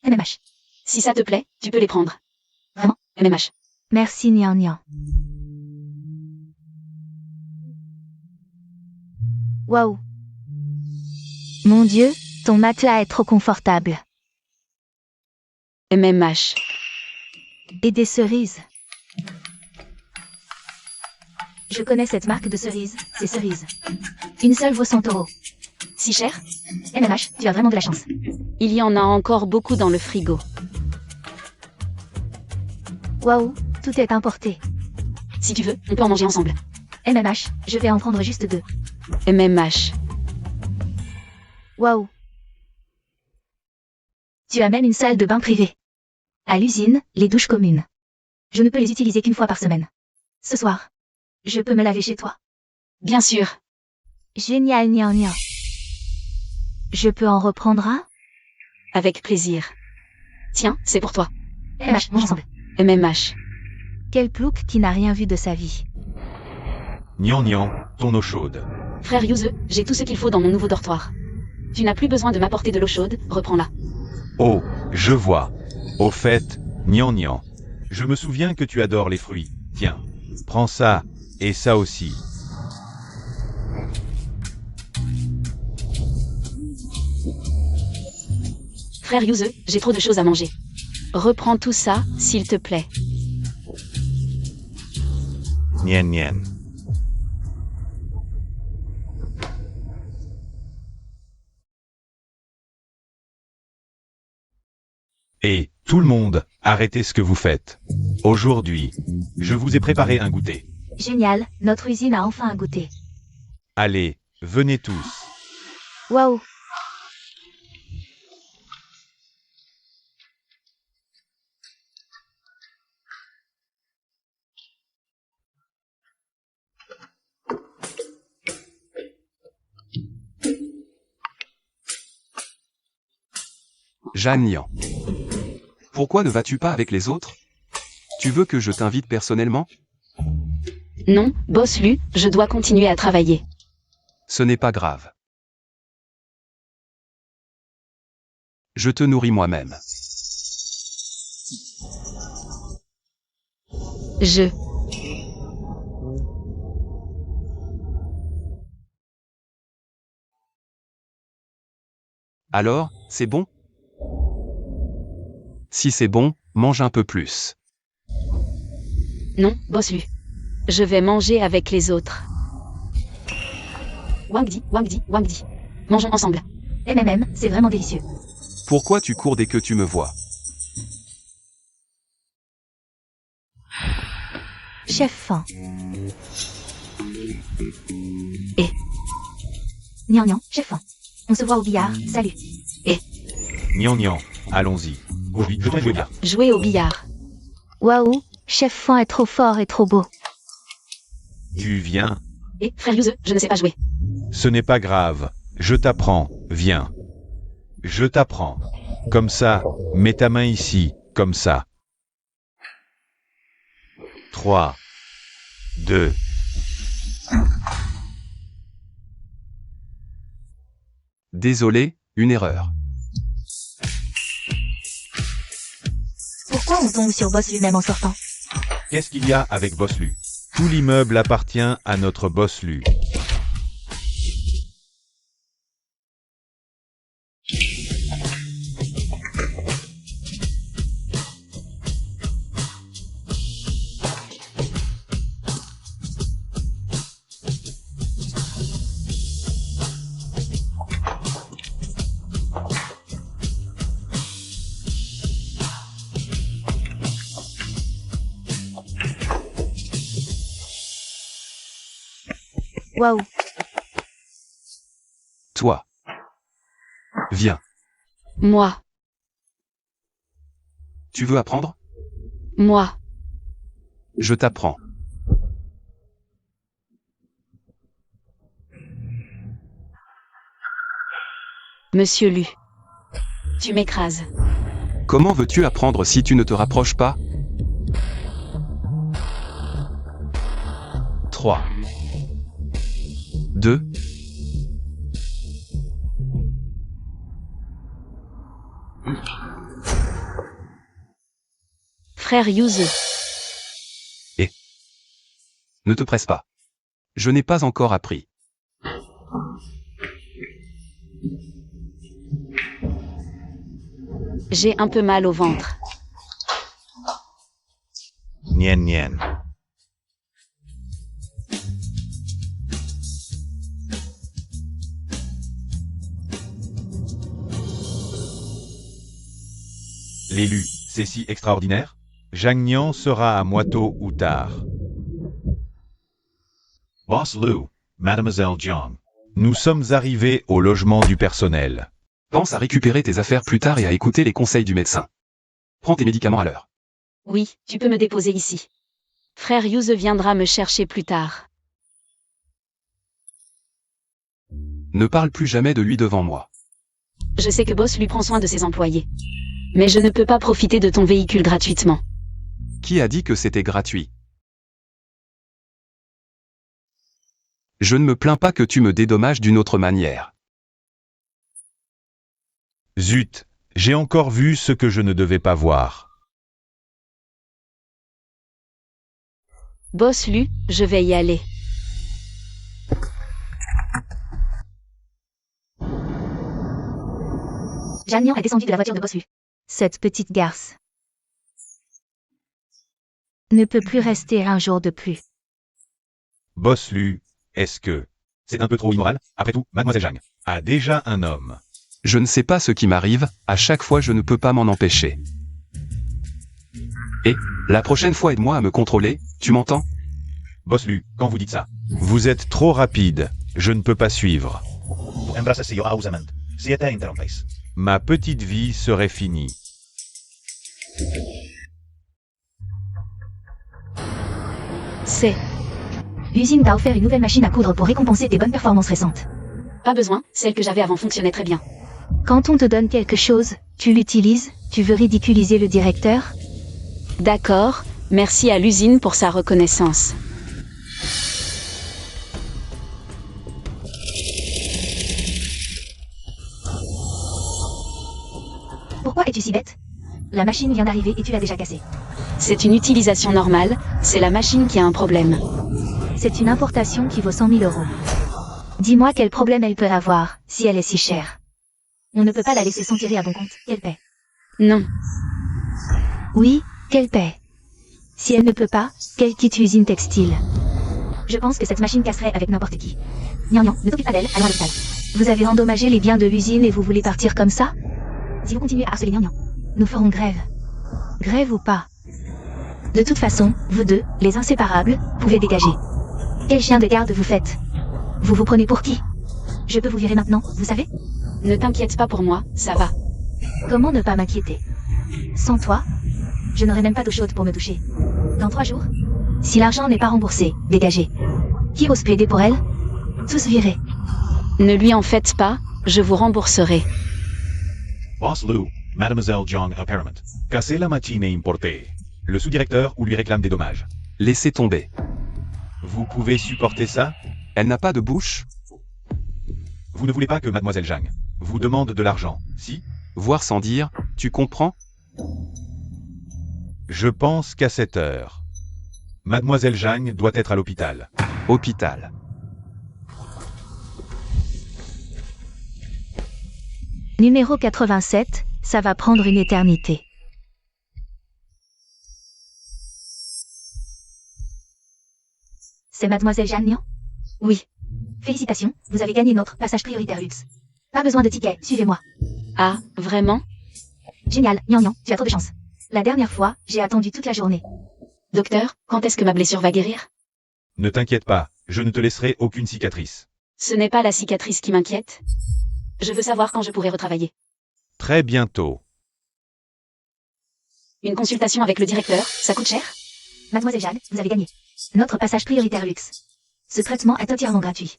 MMH. Si ça te plaît, tu peux les prendre. Vraiment, MMH. Merci Nian. Waouh. Mon Dieu, ton matelas est trop confortable. MMH. Et des cerises. Je connais cette marque de cerises, c'est Cerise. Une seule vaut 100 €. Si cher? MMH, tu as vraiment de la chance. Il y en a encore beaucoup dans le frigo. Waouh, tout est importé. Si tu veux, on peut en manger ensemble. MMH, je vais en prendre juste 2. MMH. Waouh. Tu as même une salle de bain privée. À l'usine, les douches communes. Je ne peux les utiliser qu'une fois par semaine. Ce soir, je peux me laver chez toi. Bien sûr. Génial, Nian. Je peux en reprendre un? Avec plaisir. Tiens, c'est pour toi. MMH, mange ensemble. MMH. Quel plouc qui n'a rien vu de sa vie. Nian, ton eau chaude. Frère Yuze, j'ai tout ce qu'il faut dans mon nouveau dortoir. Tu n'as plus besoin de m'apporter de l'eau chaude, reprends-la. Oh, je vois. Au fait, Nian, je me souviens que tu adores les fruits. Tiens, prends ça, et ça aussi. Frère Yuze, j'ai trop de choses à manger. Reprends tout ça, s'il te plaît. Nian. Et, tout le monde, arrêtez ce que vous faites. Aujourd'hui, je vous ai préparé un goûter. Génial, notre usine a enfin un goûter. Allez, venez tous. Waouh. Jeanne Nian. Pourquoi ne vas-tu pas avec les autres? Tu veux que je t'invite personnellement? Non, boss Lu, je dois continuer à travailler. Ce n'est pas grave. Je te nourris moi-même. Je... Alors, c'est bon? Si c'est bon, mange un peu plus. Non, boss Lu. Je vais manger avec les autres. Wangdi, Wangdi, Wangdi. Mangeons ensemble. C'est vraiment délicieux. Pourquoi tu cours dès que tu me vois? Chef fin. Et Nian, chef fin. On se voit au billard, salut. Nian, allons-y. Oui, je vais jouer bien. jouer au billard. Waouh, chef fin est trop fort et trop beau. Tu viens? Et frère Yuze, je ne sais pas jouer. Ce n'est pas grave. Je t'apprends, viens. Je t'apprends. Comme ça, mets ta main ici, comme ça. 3, 2, Désolé, une erreur. Pourquoi on tombe sur Boss lui-même en sortant? Qu'est-ce qu'il y a avec Boss Lu? Tout l'immeuble appartient à notre Boss Lu. Waouh. Toi. Viens. Moi, Tu veux apprendre? moi, Je t'apprends. Monsieur Lu. Tu m'écrases. Comment veux-tu apprendre si tu ne te rapproches pas? 3, 2, Frère Yuze. ne te presse pas. Je n'ai pas encore appris. J'ai un peu mal au ventre. Nien. L'élu, c'est si extraordinaire? Zhang Nian sera à moi tôt ou tard. Boss Lu, Mademoiselle Jiang. Nous sommes arrivés au logement du personnel. Pense à récupérer tes affaires plus tard et à écouter les conseils du médecin. Prends tes médicaments à l'heure. Oui, tu peux me déposer ici. Frère Yuze viendra me chercher plus tard. Ne parle plus jamais de lui devant moi. Je sais que Boss lui prend soin de ses employés. Mais je ne peux pas profiter de ton véhicule gratuitement. Qui a dit que c'était gratuit? Je ne me plains pas que tu me dédommages d'une autre manière. Zut, j'ai encore vu ce que je ne devais pas voir. Boss Lu, je vais y aller. Zhang Nian est descendu de la voiture de Boss Lu. Cette petite garce ne peut plus rester un jour de plus. Boss Lu, est-ce que c'est un peu trop immoral? Après tout, Mademoiselle Zhang a déjà un homme. Je ne sais pas ce qui m'arrive, à chaque fois je ne peux pas m'en empêcher. La prochaine fois aide-moi à me contrôler, tu m'entends? Boss Lu, quand vous dites ça. Vous êtes trop rapide. Je ne peux pas suivre. Ma petite vie serait finie. C'est. L'usine t'a offert une nouvelle machine à coudre pour récompenser tes bonnes performances récentes. Pas besoin, celle que j'avais avant fonctionnait très bien. Quand on te donne quelque chose, tu l'utilises, tu veux ridiculiser le directeur? D'accord, merci à l'usine pour sa reconnaissance. Pourquoi es-tu si bête? La machine vient d'arriver et tu l'as déjà cassée. C'est une utilisation normale, c'est la machine qui a un problème. C'est une importation qui vaut 100 000 €. Dis-moi quel problème elle peut avoir, si elle est si chère. On ne peut pas la laisser s'en tirer à bon compte, qu'elle paie. Non, Oui, qu'elle paie. Si elle ne peut pas, qu'elle quitte l'usine textile. Je pense que cette machine casserait avec n'importe qui. Nian, ne t'occupe pas d'elle, allons à l'hôpital. Vous avez endommagé les biens de l'usine et vous voulez partir comme ça? Si vous continuez à harceler Nian, nous ferons grève. Grève ou pas. De toute façon, vous deux, les inséparables, pouvez dégager. Quel chien de garde vous faites? Vous vous prenez pour qui? Je peux vous virer maintenant, vous savez? ne t'inquiète pas pour moi, ça va. Comment ne pas m'inquiéter? Sans toi, je n'aurai même pas d'eau chaude pour me doucher. Dans 3 jours? Si l'argent n'est pas remboursé, dégagez. Qui ose plaider pour elle? Tous virés. Ne lui en faites pas, je vous rembourserai. Boss Lu, Mademoiselle Zhang apparemment. Casser la machine et importer. Le sous-directeur ou lui réclame des dommages. Laissez tomber. Vous pouvez supporter ça? Elle n'a pas de bouche? Vous ne voulez pas que Mademoiselle Zhang vous demande de l'argent, si? Voir sans dire, tu comprends? Je pense qu'à cette heure, Mademoiselle Zhang doit être à l'hôpital. Hôpital. Numéro 87, ça va prendre une éternité. C'est Mademoiselle Zhang Nian? Oui. Félicitations, vous avez gagné notre passage prioritaire luxe. Pas besoin de ticket, suivez-moi. Ah, vraiment? Génial, Nian, tu as trop de chance. La dernière fois, j'ai attendu toute la journée. Docteur, quand est-ce que ma blessure va guérir? Ne t'inquiète pas, je ne te laisserai aucune cicatrice. Ce n'est pas la cicatrice qui m'inquiète. Je veux savoir quand je pourrai retravailler. Très bientôt. Une consultation avec le directeur, ça coûte cher? Mademoiselle Zhang, vous avez gagné notre passage prioritaire luxe. Ce traitement est entièrement gratuit.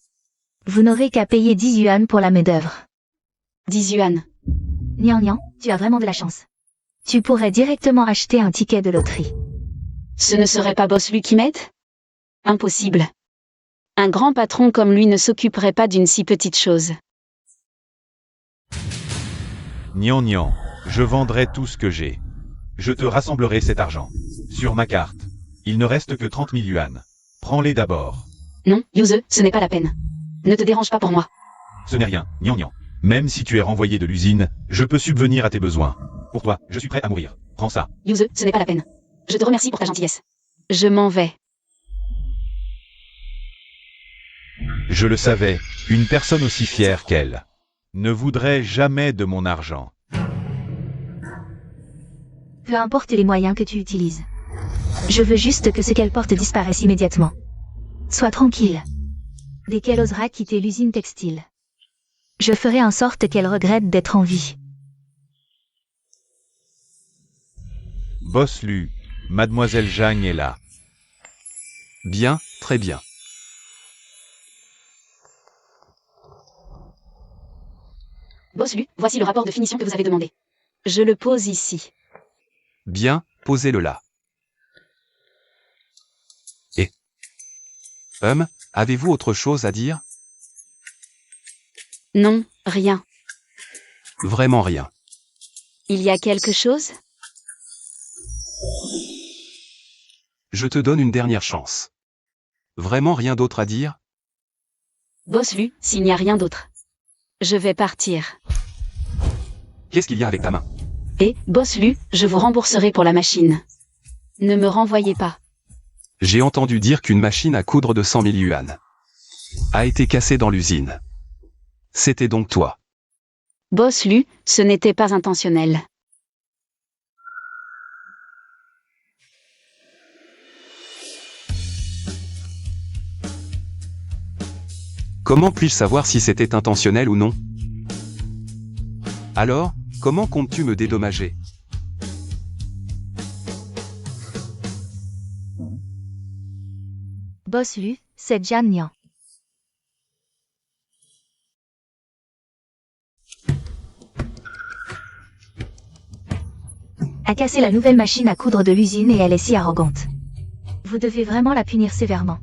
Vous n'aurez qu'à payer 10 yuan pour la main-d'œuvre. 10 yuan. Nian, tu as vraiment de la chance. Tu pourrais directement acheter un ticket de loterie. Ce ne serait pas Boss Lu qui m'aide? Impossible. Un grand patron comme lui ne s'occuperait pas d'une si petite chose. Nian, je vendrai tout ce que j'ai. Je te rassemblerai cet argent. Sur ma carte. Il ne reste que 30 000 yuan. Prends-les d'abord. Non, Yuze, ce n'est pas la peine. Ne te dérange pas pour moi. Ce n'est rien, Nian. Même si tu es renvoyé de l'usine, je peux subvenir à tes besoins. Pour toi, je suis prêt à mourir. Prends ça. Yuze, ce n'est pas la peine. Je te remercie pour ta gentillesse. Je m'en vais. Je le savais, une personne aussi fière qu'elle ne voudrait jamais de mon argent. Peu importe les moyens que tu utilises. Je veux juste que ce qu'elle porte disparaisse immédiatement. Sois tranquille. Dès qu'elle osera quitter l'usine textile, je ferai en sorte qu'elle regrette d'être en vie. Boss Lu, Mademoiselle Zhang est là. Bien, très bien. Boss Lu, voici le rapport de finition que vous avez demandé. Je le pose ici. Bien, posez-le là. Et avez-vous autre chose à dire? Non, rien. Vraiment rien. Il y a quelque chose? Je te donne une dernière chance. Vraiment rien d'autre à dire? Boss Lu, s'il n'y a rien d'autre. Je vais partir. Qu'est-ce qu'il y a avec ta main? Et, Boss Lu, je vous rembourserai pour la machine. Ne me renvoyez pas. J'ai entendu dire qu'une machine à coudre de 100 000 yuan a été cassée dans l'usine. C'était donc toi. Boss Lu, ce n'était pas intentionnel. Comment puis-je savoir si c'était intentionnel ou non? Alors, comment comptes-tu me dédommager? Boss Lu, c'est Jan Nian. A cassé la nouvelle machine à coudre de l'usine et elle est si arrogante. Vous devez vraiment la punir sévèrement.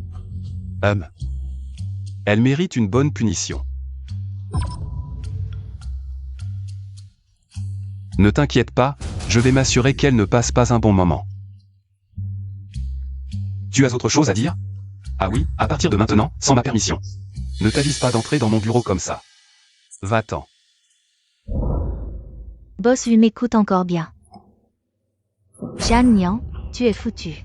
Elle mérite une bonne punition. Ne t'inquiète pas, je vais m'assurer qu'elle ne passe pas un bon moment. Tu as autre chose à dire? Ah oui, à partir de maintenant, sans ma permission. Ne t'avise pas d'entrer dans mon bureau comme ça. Va-t'en. Boss Lu m'écoute encore bien. Jan Nian, tu es foutu.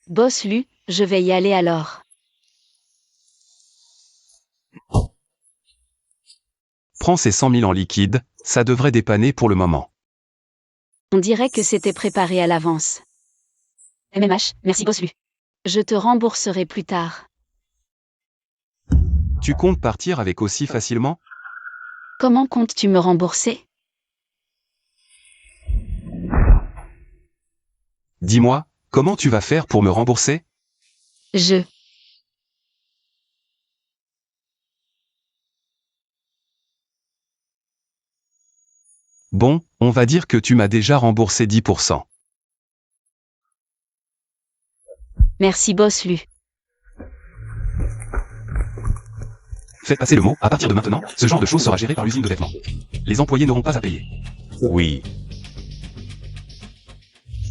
Boss Lu, je vais y aller alors. Prends ces 100 000 en liquide, ça devrait dépanner pour le moment. On dirait que c'était préparé à l'avance. MMH, merci Boss Lu. Je te rembourserai plus tard. Tu comptes partir avec aussi facilement? Comment comptes-tu me rembourser? Dis-moi, comment tu vas faire pour me rembourser? Bon, on va dire que tu m'as déjà remboursé 10%. Merci Boss Lu. Faites passer le mot, à partir de maintenant, ce genre de choses sera géré par l'usine de vêtements. Les employés n'auront pas à payer. Oui.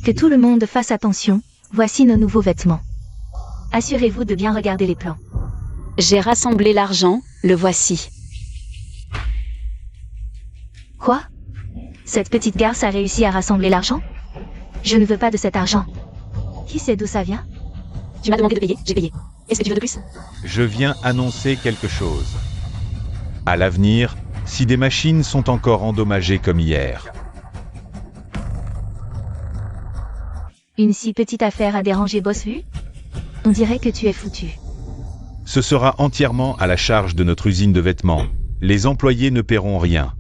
Que tout le monde fasse attention, voici nos nouveaux vêtements. Assurez-vous de bien regarder les plans. J'ai rassemblé l'argent, le voici. Quoi? Cette petite garce a réussi à rassembler l'argent? Je ne veux pas de cet argent. Qui sait d'où ça vient? Tu m'as demandé de payer, j'ai payé. Est-ce que tu veux de plus? Je viens annoncer quelque chose. À l'avenir, si des machines sont encore endommagées comme hier, Une si petite affaire a dérangé Boss Lu? On dirait que tu es foutu. ce sera entièrement à la charge de notre usine de vêtements. Les employés ne paieront rien.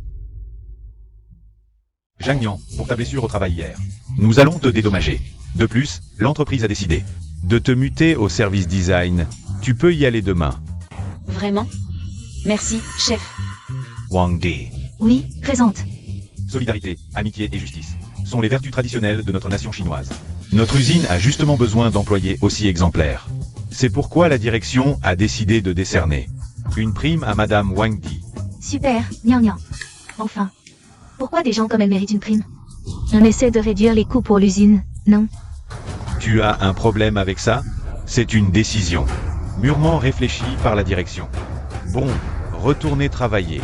Jang Nian, pour ta blessure au travail hier, nous allons te dédommager. De plus, l'entreprise a décidé de te muter au service design. Tu peux y aller demain. Vraiment? Merci, chef. Wang Di. Oui, présente. Solidarité, amitié et justice sont les vertus traditionnelles de notre nation chinoise. Notre usine a justement besoin d'employés aussi exemplaires. C'est pourquoi la direction a décidé de décerner une prime à Madame Wang Di. Super, Nian Nian. Enfin. Pourquoi des gens comme elle méritent une prime? On essaie de réduire les coûts pour l'usine, non? Tu as un problème avec ça? C'est une décision mûrement réfléchie par la direction. Bon, retournez travailler.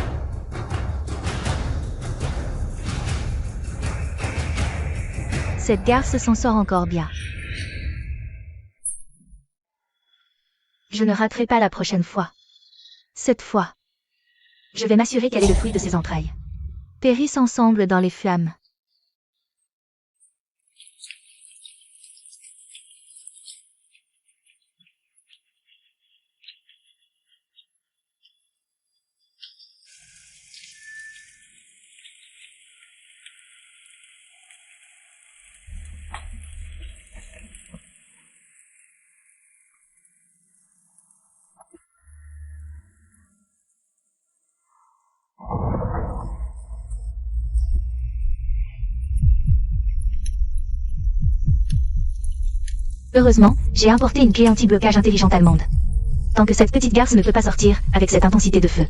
Cette garce s'en sort encore bien. Je ne raterai pas la prochaine fois. Cette fois. Je vais m'assurer qu'elle est le fruit de ses entrailles. Périssent ensemble dans les flammes. Heureusement, j'ai importé une clé anti-blocage intelligente allemande. Tant que cette petite garce ne peut pas sortir, avec cette intensité de feu,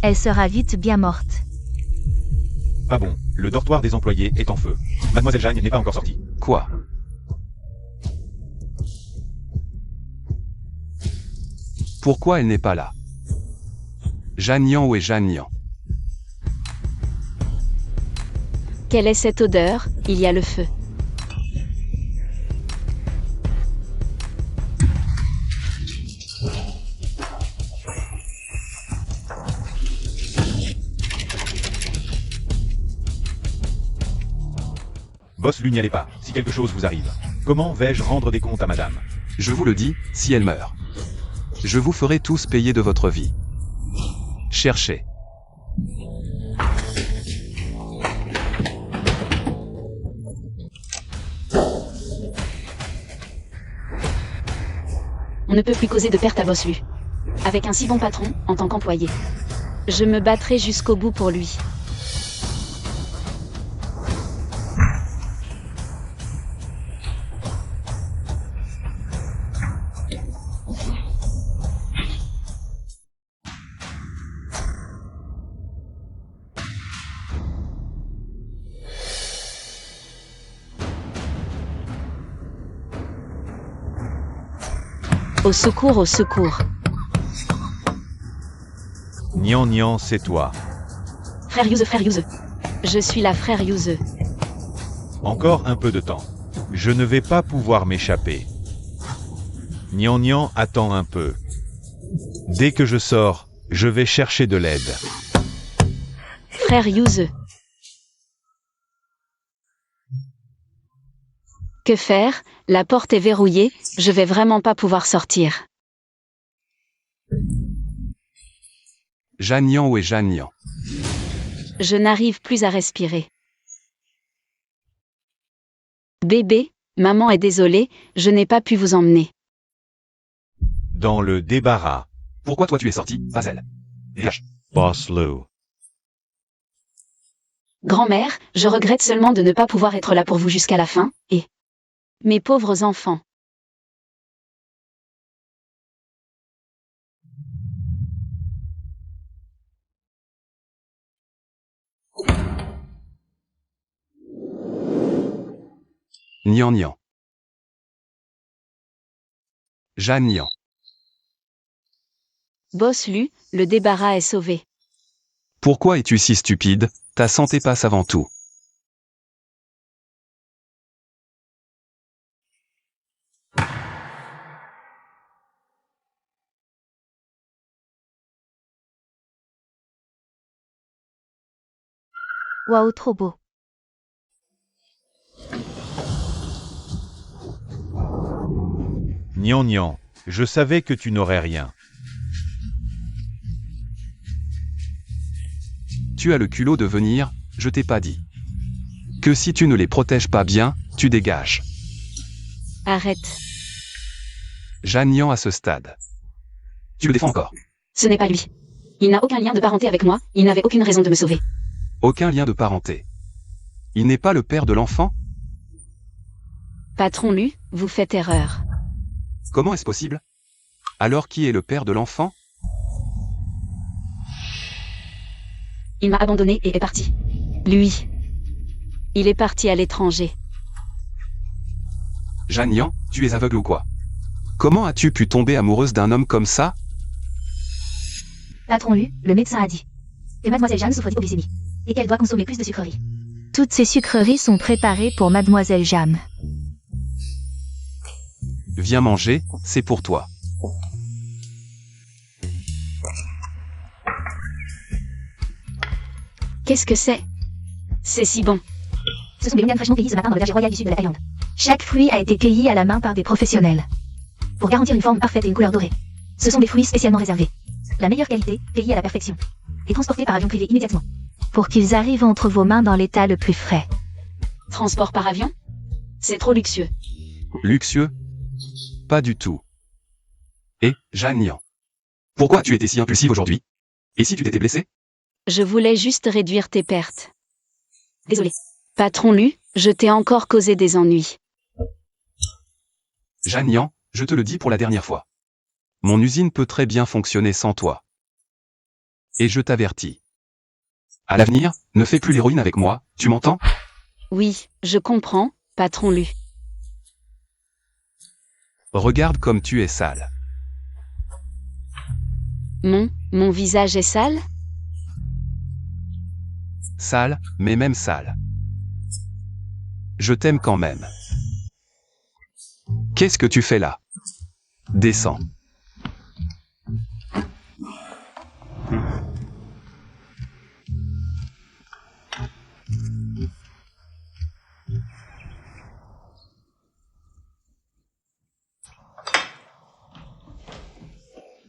elle sera vite bien morte. Ah bon, le dortoir des employés est en feu. Mademoiselle Jeanne n'est pas encore sortie. Quoi? Pourquoi elle n'est pas là? Jan Nian, où est Jan Nian? Quelle est cette odeur? Il y a le feu. Boss Lu, n'y allez pas, si quelque chose vous arrive. Comment vais-je rendre des comptes à madame? Je vous le dis, si elle meurt. Je vous ferai tous payer de votre vie. Cherchez. On ne peut plus causer de perte à Bosslu. Avec un si bon patron, en tant qu'employé. Je me battrai jusqu'au bout pour lui. Au secours, au secours. Nian Nian, c'est toi. Frère Yuze. Je suis la frère Yuze. Encore un peu de temps. Je ne vais pas pouvoir m'échapper. Nian Nian, attends un peu. Dès que je sors, je vais chercher de l'aide. Frère Yuze. Que faire? La porte est verrouillée, je vais vraiment pas pouvoir sortir. Jeanne-Nian, où est Jeanne-Nian? Je n'arrive plus à respirer. Bébé, maman est désolée, je n'ai pas pu vous emmener. Dans le débarras. Pourquoi toi tu es sorti, pas elle? Dégage. Boss Lou. Grand-mère, je regrette seulement de ne pas pouvoir être là pour vous jusqu'à la fin, et... Mes pauvres enfants. Nian Nian. Jeanne-Nian. Bosslu, le débarras est sauvé. Pourquoi es-tu si stupide? Ta santé passe avant tout. Waouh, trop beau. Nian Nian, je savais que tu n'aurais rien. Tu as le culot de venir, je t'ai pas dit. Que si tu ne les protèges pas bien, tu dégages. Arrête. Jeanne-Nian à ce stade. Tu le défends encore. Ce n'est pas lui. Il n'a aucun lien de parenté avec moi, il n'avait aucune raison de me sauver. Aucun lien de parenté. Il n'est pas le père de l'enfant? Patron Lu, vous faites erreur. Comment est-ce possible? Alors qui est le père de l'enfant? Il m'a abandonné et est parti. Lui. Il est parti à l'étranger. Jeanne-Nian, tu es aveugle ou quoi? Comment as-tu pu tomber amoureuse d'un homme comme ça? Patron Lu, le médecin a dit que Mademoiselle Jeanne souffre d'hypoglycémie et qu'elle doit consommer plus de sucreries. Toutes ces sucreries sont préparées pour Mademoiselle Jeanne. Viens manger, c'est pour toi. Qu'est-ce que c'est? C'est si bon. Ce sont des longanes fraîchement cueillies ce matin dans le verger royal du sud de la Thaïlande. Chaque fruit a été cueilli à la main par des professionnels. Pour garantir une forme parfaite et une couleur dorée. Ce sont des fruits spécialement réservés. La meilleure qualité, cueillis à la perfection. Et transportés par avion privé immédiatement. Pour qu'ils arrivent entre vos mains dans l'état le plus frais. Transport par avion? C'est trop luxueux. Luxueux? Pas du tout. Et, Jeanne-Nian. Pourquoi tu étais si impulsive aujourd'hui? Et si tu t'étais blessée? Je voulais juste réduire tes pertes. Désolé. Patron Lu, je t'ai encore causé des ennuis. Jeanne-Nian, je te le dis pour la dernière fois. Mon usine peut très bien fonctionner sans toi. Et je t'avertis. À l'avenir, ne fais plus l'héroïne avec moi, tu m'entends? Oui, je comprends, patron Lu. Regarde comme tu es sale. Mon visage est sale? Sale, mais même sale. Je t'aime quand même. Qu'est-ce que tu fais là? Descends.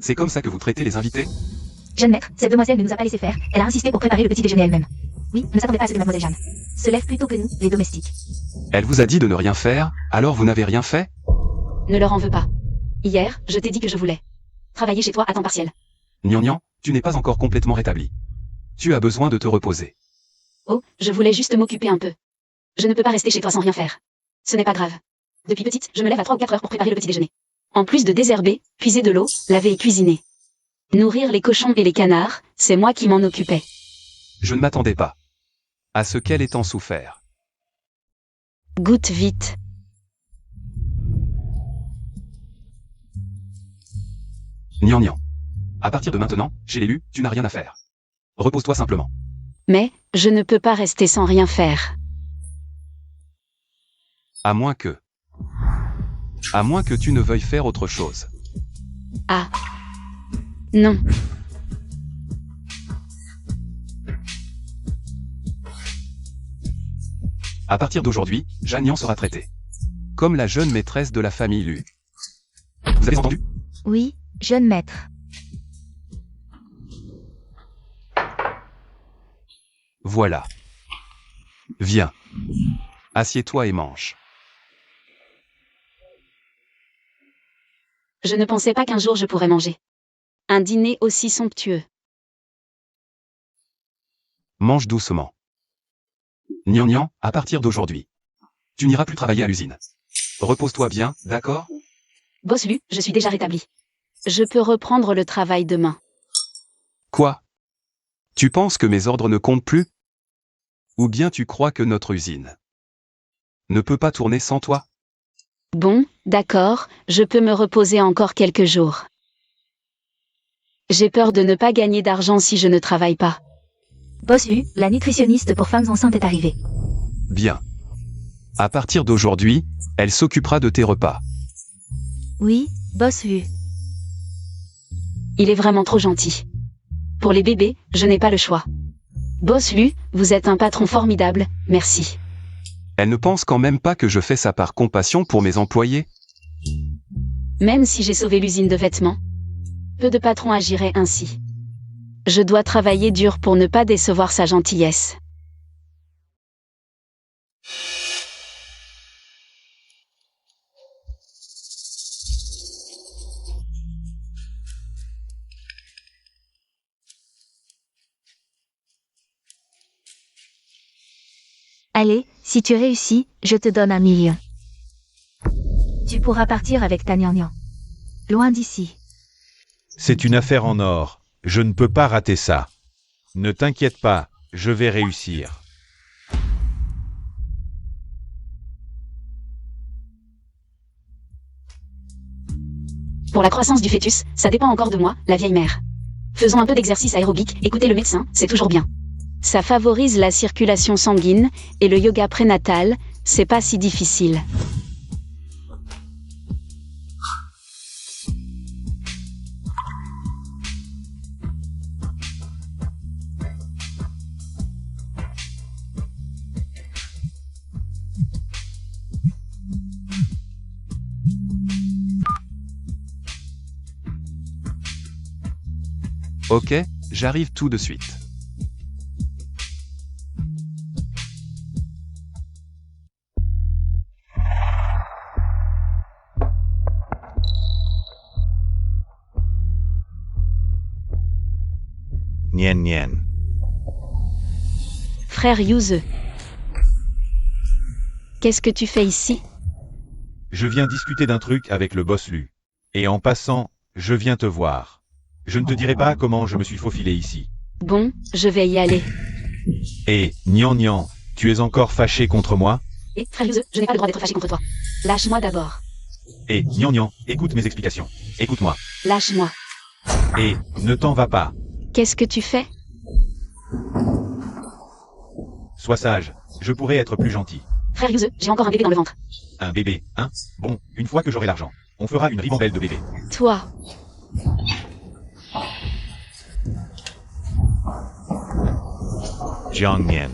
C'est comme ça que vous traitez les invités? Jeune maître, cette demoiselle ne nous a pas laissé faire. Elle a insisté pour préparer le petit déjeuner elle-même. Oui, on ne s'attendait pas à ce que mademoiselle Jeanne se lève plus tôt que nous, les domestiques. Elle vous a dit de ne rien faire, alors vous n'avez rien fait? Ne leur en veux pas. Hier, je t'ai dit que je voulais travailler chez toi à temps partiel. Nian, tu n'es pas encore complètement rétabli. Tu as besoin de te reposer. Oh, je voulais juste m'occuper un peu. Je ne peux pas rester chez toi sans rien faire. Ce n'est pas grave. Depuis petite, je me lève à 3 ou 4 heures pour préparer le petit déjeuner. En plus de désherber, puiser de l'eau, laver et cuisiner. Nourrir les cochons et les canards, c'est moi qui m'en occupais. Je ne m'attendais pas à ce qu'elle ait tant souffert. Goûte vite. Nian. À partir de maintenant, j'ai l'élu, tu n'as rien à faire. Repose-toi simplement. Mais, je ne peux pas rester sans rien faire. À moins que tu ne veuilles faire autre chose. Ah. Non. À partir d'aujourd'hui, Jeanne sera traitée comme la jeune maîtresse de la famille Lu. Vous avez entendu? Oui, jeune maître. Voilà. Viens. Assieds-toi et mange. Je ne pensais pas qu'un jour je pourrais manger un dîner aussi somptueux. Mange doucement. Nian, à partir d'aujourd'hui, tu n'iras plus travailler à l'usine. Repose-toi bien, d'accord? Boss Lu, je suis déjà rétabli. Je peux reprendre le travail demain. Quoi? Tu penses que mes ordres ne comptent plus? Ou bien tu crois que notre usine ne peut pas tourner sans toi? Bon, d'accord, je peux me reposer encore quelques jours. J'ai peur de ne pas gagner d'argent si je ne travaille pas. Boss Lu, la nutritionniste pour femmes enceintes est arrivée. Bien. À partir d'aujourd'hui, elle s'occupera de tes repas. Oui, Boss Lu. Il est vraiment trop gentil. Pour les bébés, je n'ai pas le choix. Boss Lu, vous êtes un patron formidable, merci. Elle ne pense quand même pas que je fais ça par compassion pour mes employés? Même si j'ai sauvé l'usine de vêtements, peu de patrons agiraient ainsi. Je dois travailler dur pour ne pas décevoir sa gentillesse. Allez, si tu réussis, je te donne 1 million. Tu pourras partir avec ta Nian. Loin d'ici. C'est une affaire en or. Je ne peux pas rater ça. Ne t'inquiète pas, je vais réussir. Pour la croissance du fœtus, ça dépend encore de moi, la vieille mère. Faisons un peu d'exercice aérobique, écoutez le médecin, c'est toujours bien. Ça favorise la circulation sanguine, et le yoga prénatal, c'est pas si difficile. Ok, j'arrive tout de suite. Nien. Frère Yuze. Qu'est-ce que tu fais ici? Je viens discuter d'un truc avec le boss Lu. Et en passant, je viens te voir. Je ne te dirai pas comment je me suis faufilé ici. Bon, je vais y aller. Et, Nian, tu es encore fâché contre moi? Et, frère Yuze, je n'ai pas le droit d'être fâché contre toi. Lâche-moi d'abord. Et, Nian, écoute mes explications. Écoute-moi. Lâche-moi. Et, ne t'en va pas. Qu'est-ce que tu fais? Sois sage. Je pourrais être plus gentil. Frère Yuze, j'ai encore un bébé dans le ventre. Un bébé, hein? Bon, une fois que j'aurai l'argent, on fera une ribambelle de bébés. Toi. Jiang Nian.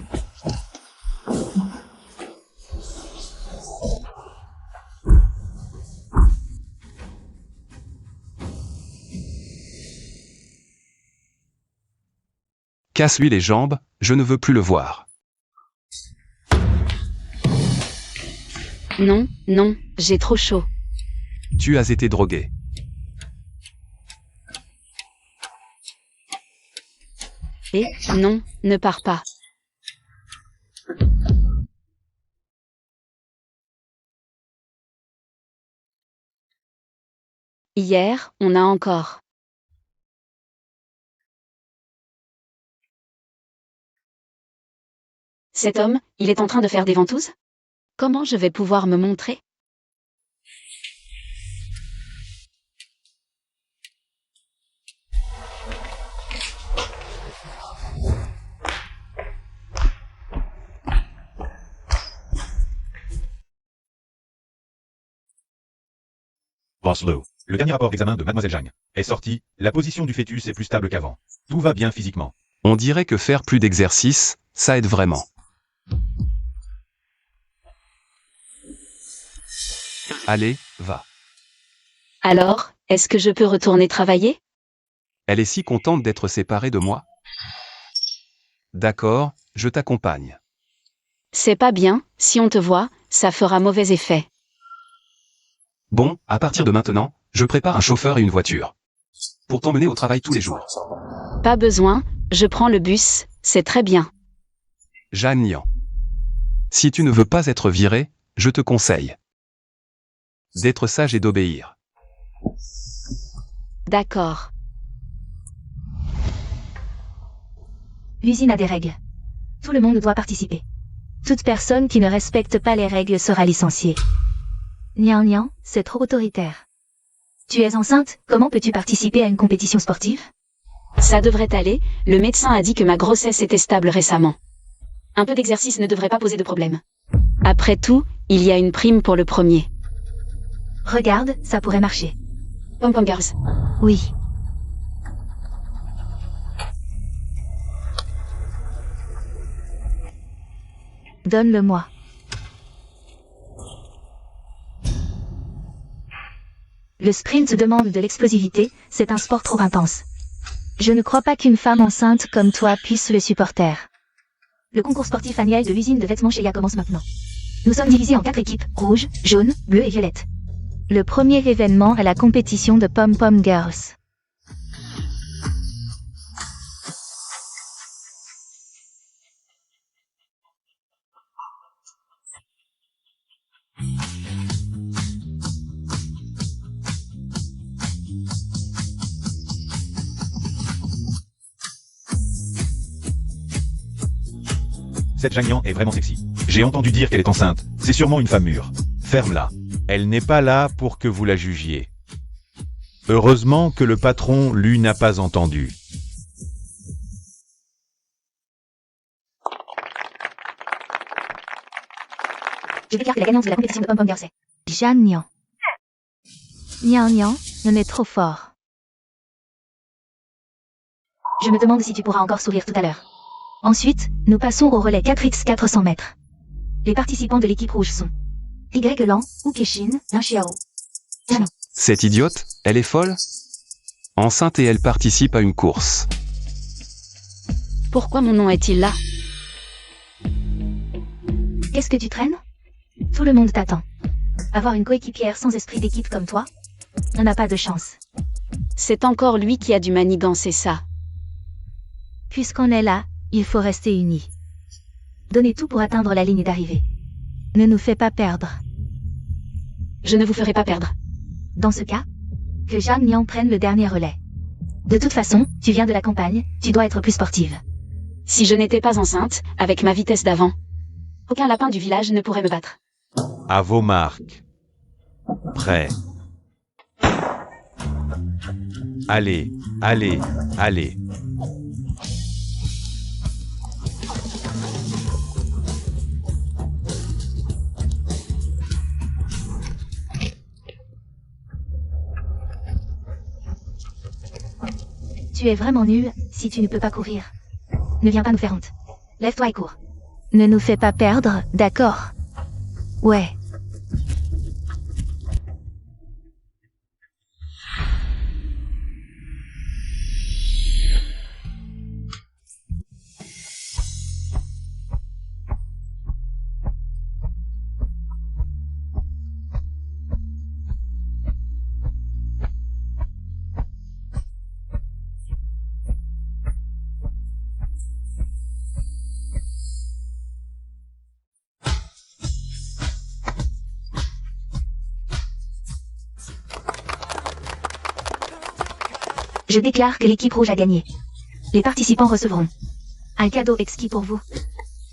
Casse-lui les jambes, je ne veux plus le voir. Non, non, j'ai trop chaud. Tu as été drogué. Et, non, ne pars pas. Hier, on a encore. Cet homme, il est en train de faire des ventouses? Comment je vais pouvoir me montrer? Boss Lou, le dernier rapport d'examen de Mademoiselle Zhang est sorti, la position du fœtus est plus stable qu'avant. Tout va bien physiquement. On dirait que faire plus d'exercice, ça aide vraiment. Allez, va. Alors, est-ce que je peux retourner travailler? Elle est si contente d'être séparée de moi. D'accord, je t'accompagne. C'est pas bien, si on te voit, ça fera mauvais effet. Bon, à partir de maintenant, je prépare un chauffeur et une voiture. Pour t'emmener au travail tous les jours. Pas besoin, je prends le bus, c'est très bien. Jeanne Nian. Si tu ne veux pas être viré, je te conseille d'être sage et d'obéir. D'accord. L'usine a des règles. Tout le monde doit participer. Toute personne qui ne respecte pas les règles sera licenciée. Nian Nian, c'est trop autoritaire. Tu es enceinte, comment peux-tu participer à une compétition sportive? Ça devrait aller, le médecin a dit que ma grossesse était stable récemment. Un peu d'exercice ne devrait pas poser de problème. Après tout, il y a une prime pour le premier. Regarde, ça pourrait marcher. Pom Pom Girls. Oui. Donne-le-moi. Le sprint demande de l'explosivité, c'est un sport trop intense. Je ne crois pas qu'une femme enceinte comme toi puisse le supporter. Le concours sportif annuel de l'usine de vêtements Sheya commence maintenant. Nous sommes divisés en 4 équipes, rouge, jaune, bleu et violette. Le premier événement est la compétition de Pom Pom Girls. Cette Zhang Nian est vraiment sexy. J'ai entendu dire qu'elle est enceinte. C'est sûrement une femme mûre. Ferme-la. Elle n'est pas là pour que vous la jugiez. Heureusement que le patron, lui, n'a pas entendu. Je déclare que la gagnante de la compétition de Pom Pom Girls est Jeanne Nian. Nian Nian, on est trop fort. Je me demande si tu pourras encore sourire tout à l'heure. Ensuite, nous passons au relais 4x 400 mètres. Les participants de l'équipe rouge sont Y Lan, Wu Kexin, Lin Xiao. Tiens. Cette idiote, elle est folle? Enceinte et elle participe à une course. Pourquoi mon nom est-il là? Qu'est-ce que tu traînes? Tout le monde t'attend. Avoir une coéquipière sans esprit d'équipe comme toi, on n'a pas de chance. C'est encore lui qui a du manigancer ça. Puisqu'on est là, il faut rester unis. Donnez tout pour atteindre la ligne d'arrivée. Ne nous fais pas perdre. Je ne vous ferai pas perdre. Dans ce cas, que Jeanne Nian prenne le dernier relais. De toute façon, tu viens de la campagne, tu dois être plus sportive. Si je n'étais pas enceinte, avec ma vitesse d'avant, aucun lapin du village ne pourrait me battre. À vos marques. Prêt. Allez, allez, allez. Tu es vraiment nul, si tu ne peux pas courir. Ne viens pas nous faire honte. Lève-toi et cours. Ne nous fais pas perdre, d'accord? Ouais. Je déclare que l'équipe rouge a gagné. Les participants recevront un cadeau exquis pour vous.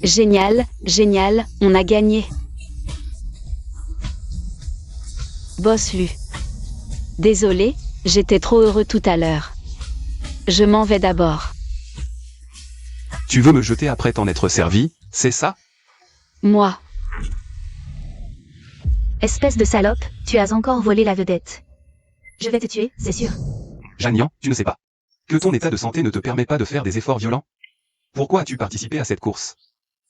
Génial, génial, on a gagné. Boss Lu. Désolé, j'étais trop heureux tout à l'heure. Je m'en vais d'abord. Tu veux me jeter après t'en être servi, c'est ça? Moi. Espèce de salope, tu as encore volé la vedette. Je vais te tuer, c'est sûr. Jeanne, tu ne sais pas que ton état de santé ne te permet pas de faire des efforts violents? Pourquoi as-tu participé à cette course?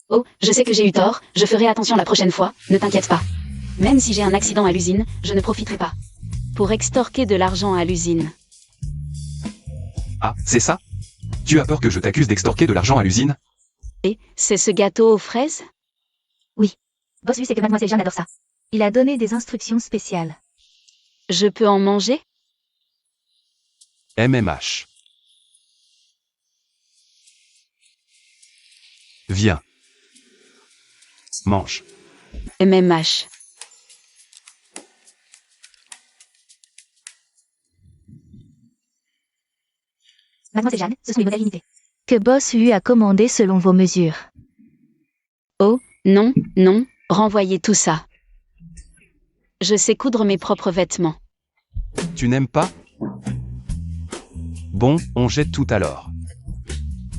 Oh, je sais que j'ai eu tort, je ferai attention la prochaine fois, ne t'inquiète pas. Même si j'ai un accident à l'usine, je ne profiterai pas. Pour extorquer de l'argent à l'usine. Ah, c'est ça? Tu as peur que je t'accuse d'extorquer de l'argent à l'usine? Et, c'est ce gâteau aux fraises? Boss Lu sait que mademoiselle Jeanne adore ça. Il a donné des instructions spéciales. Je peux en manger? MMH. Viens. Mange. MMH. Mademoiselle Jeanne, ce sont les modèles limités. Que Boss Lu a commandé selon vos mesures. Oh, non, non, renvoyez tout ça. Je sais coudre mes propres vêtements. Tu n'aimes pas? Bon, on jette tout alors.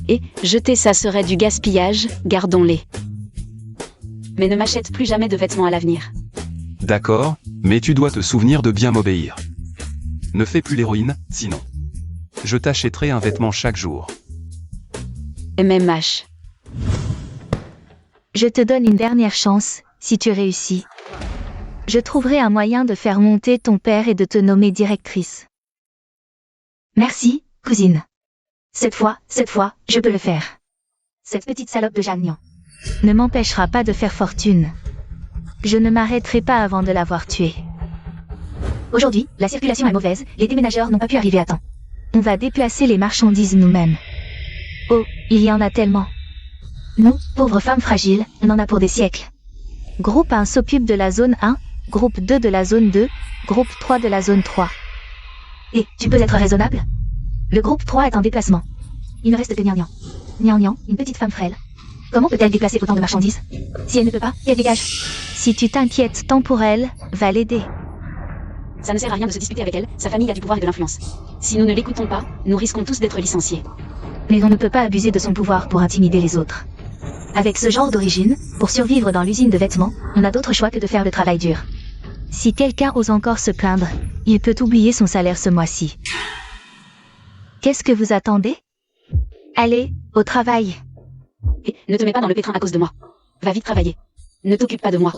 Et, jeter ça serait du gaspillage, gardons-les. Mais ne m'achète plus jamais de vêtements à l'avenir. D'accord, mais tu dois te souvenir de bien m'obéir. Ne fais plus l'héroïne, sinon. Je t'achèterai un vêtement chaque jour. MMH. Je te donne une dernière chance, si tu réussis. Je trouverai un moyen de faire monter ton père et de te nommer directrice. Merci, cousine. Cette fois, je peux le faire. Cette petite salope de Jeanne ne m'empêchera pas de faire fortune. Je ne m'arrêterai pas avant de l'avoir tuée. Aujourd'hui, la circulation est mauvaise, les déménageurs n'ont pas pu arriver à temps. On va déplacer les marchandises nous-mêmes. Oh, il y en a tellement. Nous, pauvres femmes fragiles, on en a pour des siècles. Groupe 1 s'occupe de la zone 1, groupe 2 de la zone 2, groupe 3 de la zone 3. Et, tu peux être raisonnable? Le groupe 3 est en déplacement. Il ne reste que Nian. Nian, une petite femme frêle. Comment peut-elle déplacer autant de marchandises? Si elle ne peut pas, qu'elle dégage. Si tu t'inquiètes tant pour elle, va l'aider. Ça ne sert à rien de se disputer avec elle, sa famille a du pouvoir et de l'influence. Si nous ne l'écoutons pas, nous risquons tous d'être licenciés. Mais on ne peut pas abuser de son pouvoir pour intimider les autres. Avec ce genre d'origine, pour survivre dans l'usine de vêtements, on n'a d'autre choix que de faire le travail dur. Si quelqu'un ose encore se plaindre, il peut oublier son salaire ce mois-ci. Qu'est-ce que vous attendez? Allez, au travail. Et ne te mets pas dans le pétrin à cause de moi. Va vite travailler. Ne t'occupe pas de moi.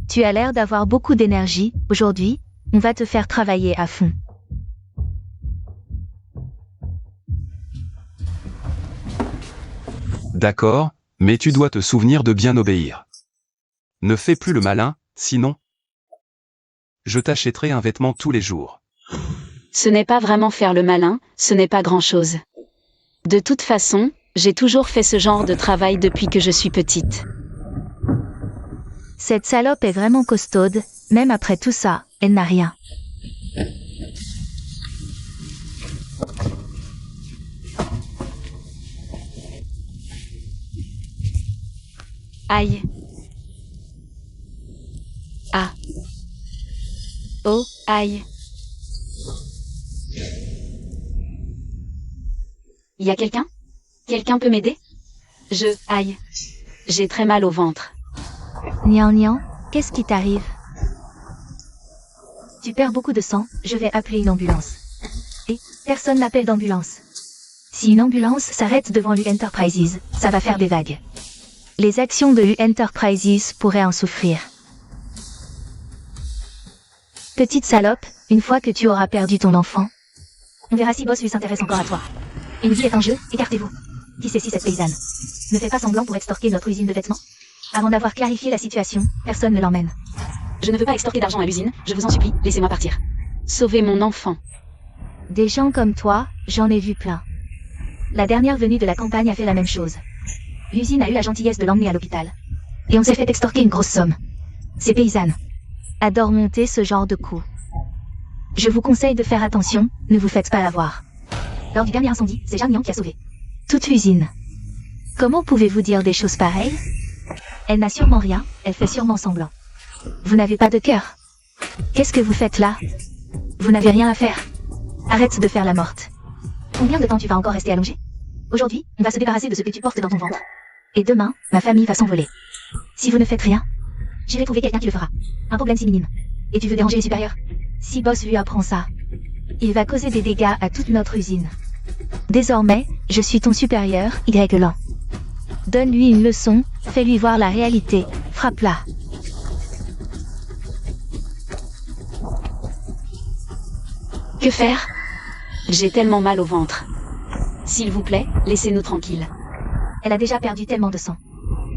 Tu as l'air d'avoir beaucoup d'énergie, aujourd'hui, on va te faire travailler à fond. D'accord, mais tu dois te souvenir de bien obéir. Ne fais plus le malin, sinon... Je t'achèterai un vêtement tous les jours. Ce n'est pas vraiment faire le malin, ce n'est pas grand-chose. De toute façon, j'ai toujours fait ce genre de travail depuis que je suis petite. Cette salope est vraiment costaude, même après tout ça, elle n'a rien. Aïe. Ah. Oh, aïe. Y a quelqu'un? Quelqu'un peut m'aider? Aïe. J'ai très mal au ventre. Nian, qu'est-ce qui t'arrive? Tu perds beaucoup de sang, je vais appeler une ambulance. Et, personne n'appelle d'ambulance. Si une ambulance s'arrête devant l'U Enterprises, ça va faire des vagues. Les actions de l'U Enterprises pourraient en souffrir. Petite salope, une fois que tu auras perdu ton enfant, on verra si Boss Lu s'intéresse encore à toi. Une vie est en jeu, écartez-vous. Qui c'est si cette paysanne? Ne fais pas semblant pour extorquer notre usine de vêtements. Avant d'avoir clarifié la situation, personne ne l'emmène. Je ne veux pas extorquer d'argent à l'usine, je vous en supplie, laissez-moi partir. Sauvez mon enfant. Des gens comme toi, j'en ai vu plein. La dernière venue de la campagne a fait la même chose. L'usine a eu la gentillesse de l'emmener à l'hôpital. Et on s'est fait extorquer une grosse somme. Ces paysannes adorent monter ce genre de coups. Je vous conseille de faire attention, ne vous faites pas avoir. Lors du dernier incendie, c'est Jeanne Niang qui a sauvé toute l'usine. Comment pouvez-vous dire des choses pareilles? Elle n'a sûrement rien, elle fait sûrement semblant. Vous n'avez pas de cœur. Qu'est-ce que vous faites là? Vous n'avez rien à faire. Arrête de faire la morte. Combien de temps tu vas encore rester allongé? Aujourd'hui, on va se débarrasser de ce que tu portes dans ton ventre. Et demain, ma famille va s'envoler. Si vous ne faites rien, j'irai trouver quelqu'un qui le fera. Un problème si minime. Et tu veux déranger les supérieurs? Si Boss Vu apprend ça, il va causer des dégâts à toute notre usine. Désormais, je suis ton supérieur, Y-Lan. Donne-lui une leçon, fais-lui voir la réalité, frappe-la. Que faire? J'ai tellement mal au ventre. S'il vous plaît, laissez-nous tranquilles. Elle a déjà perdu tellement de sang.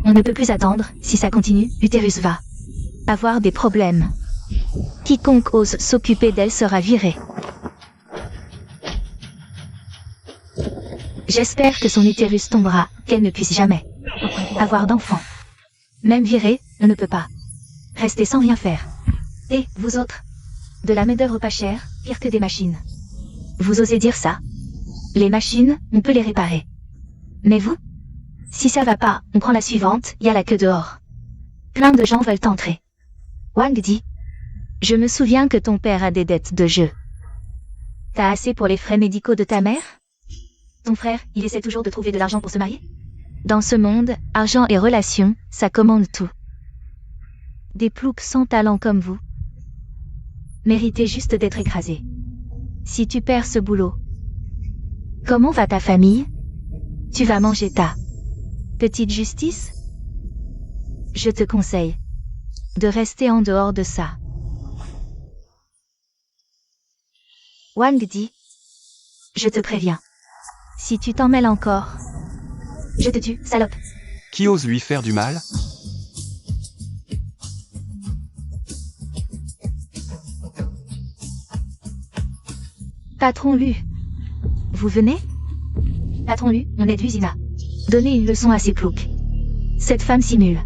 On ne peut plus attendre, si ça continue, l'utérus va avoir des problèmes. Quiconque ose s'occuper d'elle sera viré. J'espère que son utérus tombera, qu'elle ne puisse jamais avoir d'enfant. Même virée, on ne peut pas rester sans rien faire. Et, vous autres? De la main-d'œuvre pas chère, pire que des machines. Vous osez dire ça? Les machines, on peut les réparer. Mais vous? Si ça va pas, on prend la suivante, y a la queue dehors. Plein de gens veulent entrer. Wang dit. Je me souviens que ton père a des dettes de jeu. T'as assez pour les frais médicaux de ta mère? Ton frère, il essaie toujours de trouver de l'argent pour se marier? Dans ce monde, argent et relations, ça commande tout. Des ploucs sans talent comme vous méritez juste d'être écrasés. Si tu perds ce boulot, comment va ta famille? Tu vas manger ta petite justice? Je te conseille de rester en dehors de ça. Wang dit. Je te préviens. Si tu t'en mêles encore, je te tue, salope. Qui ose lui faire du mal? Patron Lu. Vous venez? Patron Lu, on aide l'usine. Donnez une leçon à ces ploucs. Cette femme simule.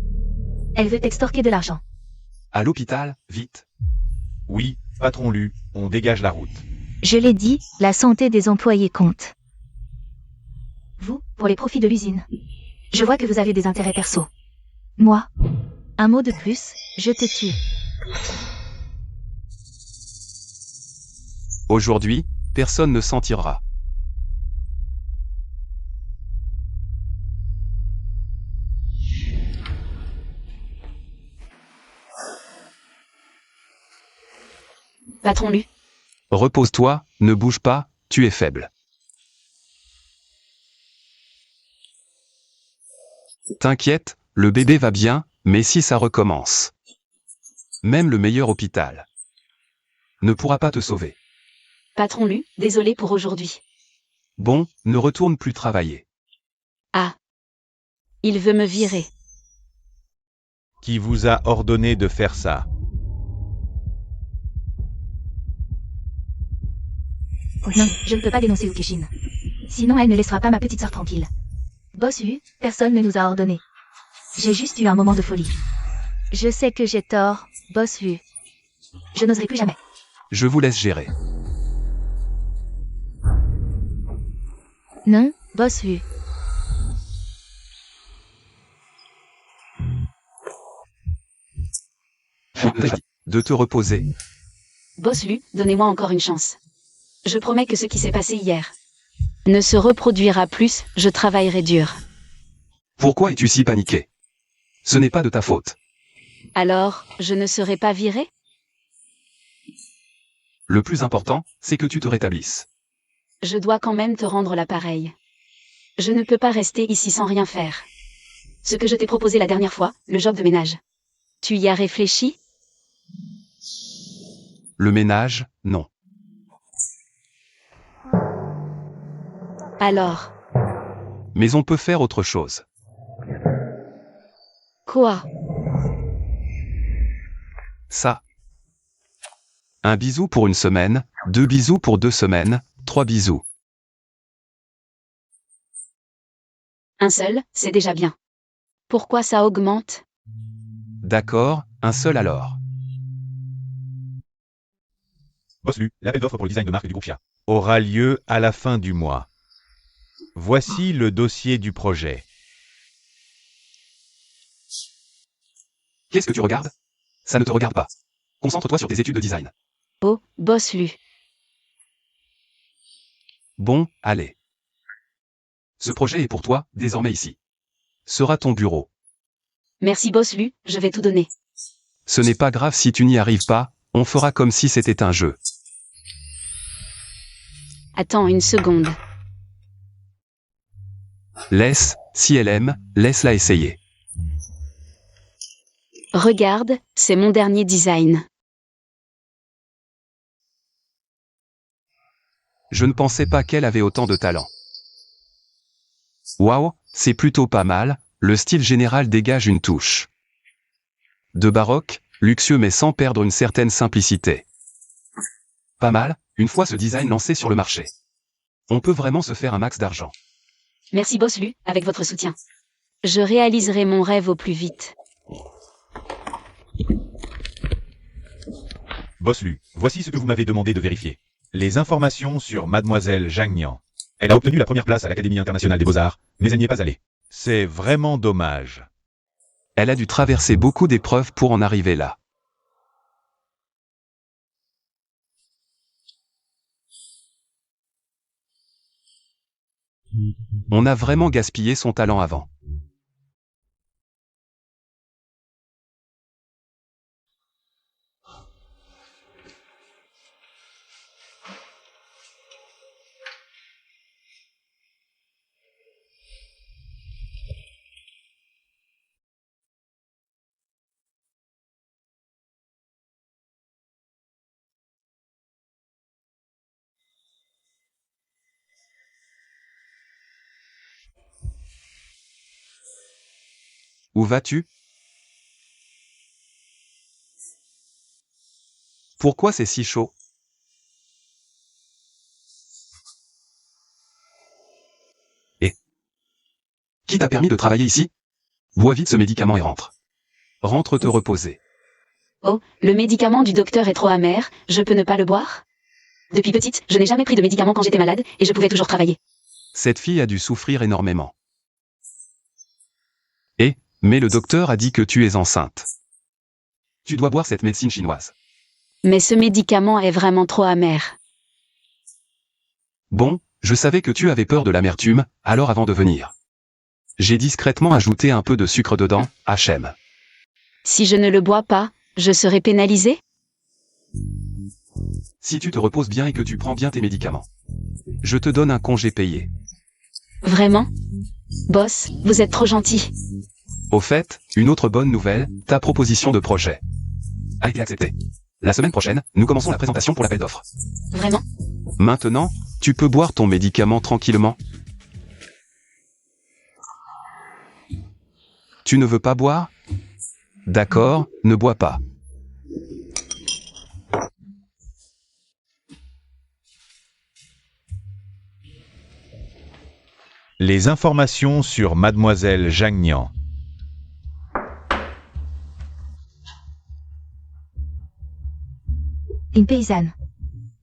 Elle veut extorquer de l'argent. À l'hôpital, vite. Oui, patron Lu, on dégage la route. Je l'ai dit, la santé des employés compte. Vous, pour les profits de l'usine. Je vois que vous avez des intérêts perso. Moi, un mot de plus, je te tue. Aujourd'hui, personne ne s'en tirera. Patron Lu. Repose-toi, ne bouge pas, tu es faible. T'inquiète, le bébé va bien, mais si ça recommence, même le meilleur hôpital ne pourra pas te sauver. Patron Lu, désolé pour aujourd'hui. Bon, ne retourne plus travailler. Ah. Il veut me virer. Qui vous a ordonné de faire ça? Non, je ne peux pas dénoncer Ukeshin. Sinon elle ne laissera pas ma petite sœur tranquille. Boss Vu, personne ne nous a ordonné. J'ai juste eu un moment de folie. Je sais que j'ai tort, Boss Vu. Je n'oserai plus jamais. Je vous laisse gérer. Non, Boss Vu. Je t'ai dit de te reposer. Boss Lu, donnez-moi encore une chance. Je promets que ce qui s'est passé hier ne se reproduira plus, je travaillerai dur. Pourquoi es-tu si paniqué? Ce n'est pas de ta faute. Alors, je ne serai pas viré? Le plus important, c'est que tu te rétablisses. Je dois quand même te rendre l'appareil. Je ne peux pas rester ici sans rien faire. Ce que je t'ai proposé la dernière fois, le job de ménage. Tu y as réfléchi? Le ménage, non. Alors, Mais on peut faire autre chose. quoi? Ça. Un bisou pour une semaine, 2 bisous pour 2 semaines, 3 bisous. Un seul, c'est déjà bien. Pourquoi ça augmente? D'accord, un seul alors. Boss Lu, l'appel d'offres pour le design de marque du groupe Chia aura lieu à la fin du mois. Voici le dossier du projet. Qu'est-ce que tu regardes? Ça ne te regarde pas. Concentre-toi sur tes études de design. Oh, Boss Lu. Bon, allez. Ce projet est pour toi, désormais ici. Sera ton bureau. Merci Boss Lu, je vais tout donner. Ce n'est pas grave si tu n'y arrives pas, on fera comme si c'était un jeu. Attends une seconde. Si elle aime, laisse-la essayer. Regarde, c'est mon dernier design. Je ne pensais pas qu'elle avait autant de talent. Waouh, c'est plutôt pas mal, le style général dégage une touche. De baroque, luxueux mais sans perdre une certaine simplicité. Pas mal, une fois ce design lancé sur le marché. On peut vraiment se faire un max d'argent. Merci Boss Lu, avec votre soutien. Je réaliserai mon rêve au plus vite. Boss Lu, voici ce que vous m'avez demandé de vérifier. Les informations sur Mademoiselle Zhang Nian. Elle a obtenu la première place à l'Académie internationale des beaux-arts, mais elle n'y est pas allée. C'est vraiment dommage. Elle a dû traverser beaucoup d'épreuves pour en arriver là. On a vraiment gaspillé son talent avant. Où vas-tu? Pourquoi c'est si chaud? Et qui t'a permis de travailler ici? Bois vite ce médicament et rentre. Rentre te reposer. Oh, le médicament du docteur est trop amer, je peux ne pas le boire? Depuis petite, je n'ai jamais pris de médicaments quand j'étais malade, et je pouvais toujours travailler. Cette fille a dû souffrir énormément. Mais le docteur a dit que tu es enceinte. Tu dois boire cette médecine chinoise. Mais ce médicament est vraiment trop amer. Bon, je savais que tu avais peur de l'amertume, alors avant de venir. J'ai discrètement ajouté un peu de sucre dedans, HM. Si je ne le bois pas, je serai pénalisé? Si tu te reposes bien et que tu prends bien tes médicaments. Je te donne un congé payé. Vraiment? Boss, vous êtes trop gentil. Au fait, une autre bonne nouvelle, ta proposition de projet a été acceptée. La semaine prochaine, nous commençons la présentation pour l'appel d'offres. Vraiment? Maintenant, tu peux boire ton médicament tranquillement. Tu ne veux pas boire? D'accord, ne bois pas. Les informations sur Mademoiselle Zhang Nian. Une paysanne.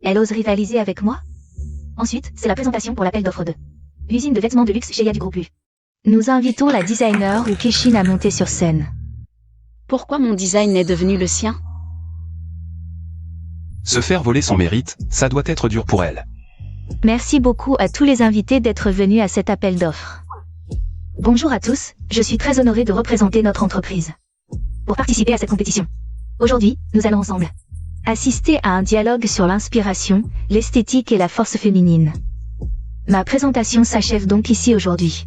Elle ose rivaliser avec moi? Ensuite, c'est la présentation pour l'appel d'offres 2. Usine de vêtements de luxe chez Ya du groupe U. Nous invitons la designer ou Keshin à monter sur scène. Pourquoi mon design est devenu le sien? Se faire voler son mérite, ça doit être dur pour elle. Merci beaucoup à tous les invités d'être venus à cet appel d'offres. Bonjour à tous, je suis très honorée de représenter notre entreprise. Pour participer à cette compétition. Aujourd'hui, nous allons ensemble assister à un dialogue sur l'inspiration, l'esthétique et la force féminine. Ma présentation s'achève donc ici aujourd'hui.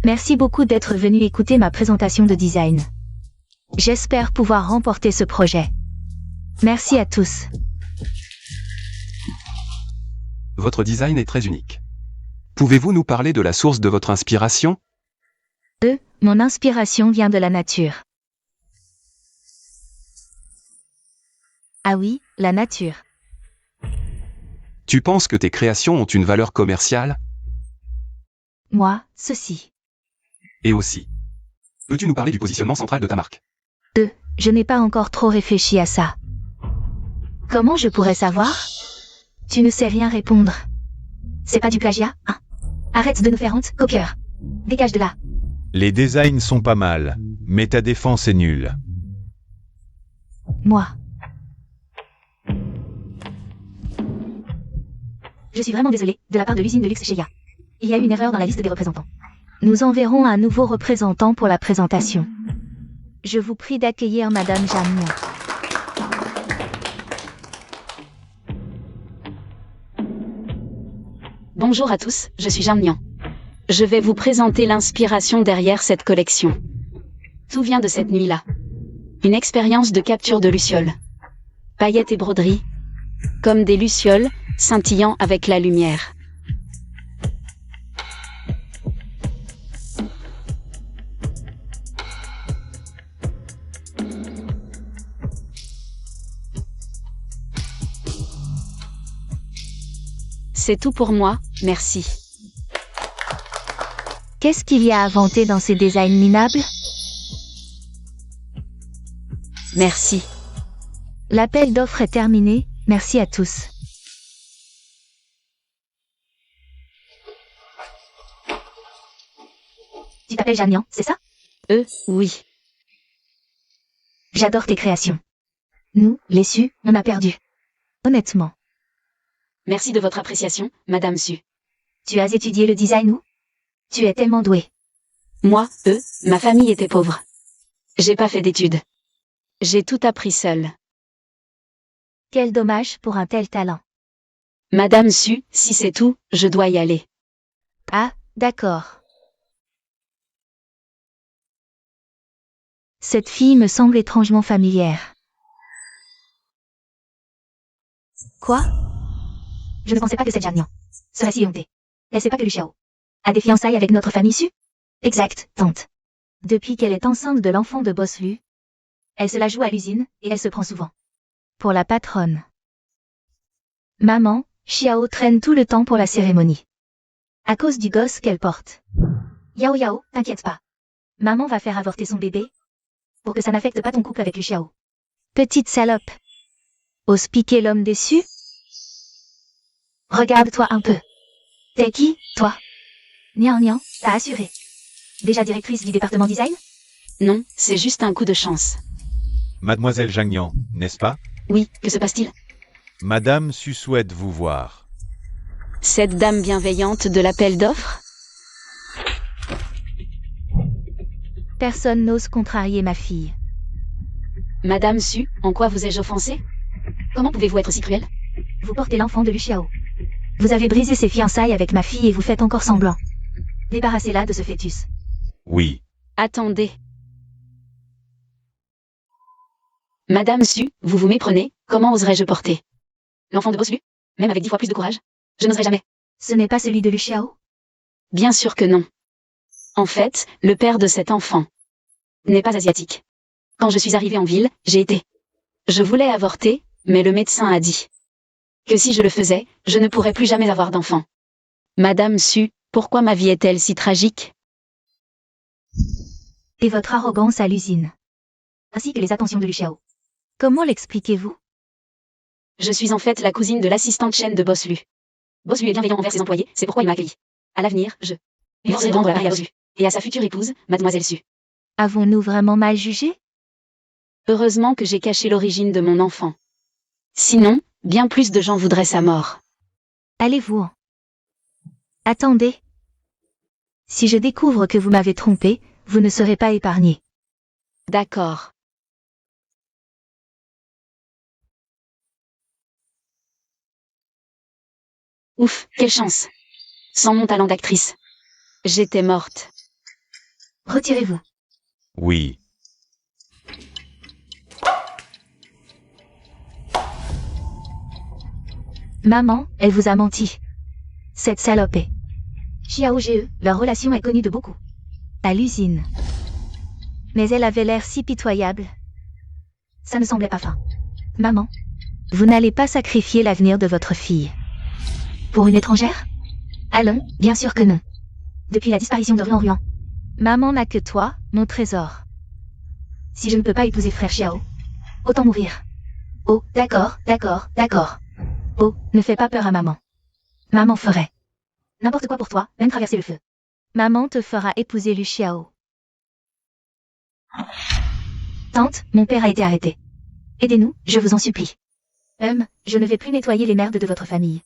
Merci beaucoup d'être venu écouter ma présentation de design. J'espère pouvoir remporter ce projet. Merci à tous. Votre design est très unique. Pouvez-vous nous parler de la source de votre inspiration? Mon inspiration vient de la nature. Ah oui, la nature. Tu penses que tes créations ont une valeur commerciale? Moi, ceci. Et aussi. Peux-tu nous parler du positionnement central de ta marque? Je n'ai pas encore trop réfléchi à ça. Comment je pourrais savoir? Tu ne sais rien répondre. C'est pas du plagiat, hein? Arrête de nous faire honte, copieur. Dégage de là. Les designs sont pas mal, mais ta défense est nulle. Moi. Je suis vraiment désolée, de la part de l'usine de luxe Sheya. Il y a eu une erreur dans la liste des représentants. Nous enverrons un nouveau représentant pour la présentation. Je vous prie d'accueillir Madame Jamnian. Bonjour à tous, je suis Jamnian. Je vais vous présenter l'inspiration derrière cette collection. Tout vient de cette nuit-là. Une expérience de capture de lucioles. Paillettes et broderies. Comme des lucioles, scintillant avec la lumière. C'est tout pour moi, merci. Qu'est-ce qu'il y a inventé dans ces designs minables? Merci. L'appel d'offres est terminé, merci à tous. Tu t'appelles Jamnian, c'est ça? Oui. J'adore tes créations. Nous, les Su, on a perdu. Honnêtement. Merci de votre appréciation, Madame Su. Tu as étudié le design ou? Tu es tellement doué. Moi, ma famille était pauvre. J'ai pas fait d'études. J'ai tout appris seule. Quel dommage pour un tel talent. Madame Su, si c'est tout, je dois y aller. Ah, d'accord. Cette fille me semble étrangement familière. Quoi? Je ne pensais pas que cette Jamnian serait si hontée. Elle sait pas que Luciao a des fiançailles avec notre famille Su? Exact, tante. Depuis qu'elle est enceinte de l'enfant de Boss Lu, elle se la joue à l'usine, et elle se prend souvent pour la patronne. Maman, Xiao traîne tout le temps pour la cérémonie. À cause du gosse qu'elle porte. Yao Yao, t'inquiète pas. Maman va faire avorter son bébé, pour que ça n'affecte pas ton couple avec Luciao. Petite salope. Ose piquer l'homme déçu? Regarde-toi un peu. T'es qui, toi? Nian, t'as assuré. Déjà directrice du département design? Non, c'est juste un coup de chance. Mademoiselle Jamnian, n'est-ce pas? Oui, que se passe-t-il? Madame Su souhaite vous voir. Cette dame bienveillante de l'appel d'offres? Personne n'ose contrarier ma fille. Madame Su, en quoi vous ai-je offensé? Comment pouvez-vous être si cruelle? Vous portez l'enfant de Luciao. Vous avez brisé ses fiançailles avec ma fille et vous faites encore semblant. Débarrassez-la de ce fœtus. Oui. Attendez. Madame Su, vous vous méprenez, comment oserais-je porter l'enfant de Boss Lu? Même avec 10 fois plus de courage? Je n'oserais jamais. Ce n'est pas celui de Luciao? Bien sûr que non. En fait, le père de cet enfant n'est pas asiatique. Quand je suis arrivée en ville, je voulais avorter, mais le médecin a dit que si je le faisais, je ne pourrais plus jamais avoir d'enfant. Madame Su, pourquoi ma vie est-elle si tragique? Et votre arrogance à l'usine. Ainsi que les attentions de Luciao. Comment l'expliquez-vous? Je suis en fait la cousine de l'assistante chaîne de Boss Lu. Boss Lu est bienveillant envers ses employés, c'est pourquoi il m'a accueilli. À l'avenir, je m'efforcerai de rendre l'appareil à Boss Lu. Et à sa future épouse, Mademoiselle Su. Avons-nous vraiment mal jugé? Heureusement que j'ai caché l'origine de mon enfant. Sinon, bien plus de gens voudraient sa mort. Allez-vous-en. Attendez. Si je découvre que vous m'avez trompé, vous ne serez pas épargné. D'accord. Ouf, quelle chance. Sans mon talent d'actrice, j'étais morte. Retirez-vous. Oui. Maman, elle vous a menti. Cette salopée. Xiao Ge, leur relation est connue de beaucoup. À l'usine. Mais elle avait l'air si pitoyable. Ça ne semblait pas fin. Maman, vous n'allez pas sacrifier l'avenir de votre fille. Pour une étrangère? Allons, bien sûr que non. Depuis la disparition de Ruan, maman n'a que toi, mon trésor. Si je ne peux pas épouser frère Xiao, autant mourir. Oh, d'accord, d'accord, d'accord. Oh, ne fais pas peur à maman. Maman ferait n'importe quoi pour toi, même traverser le feu. Maman te fera épouser Lu Xiao. Tante, mon père a été arrêté. Aidez-nous, je vous en supplie. Je ne vais plus nettoyer les merdes de votre famille.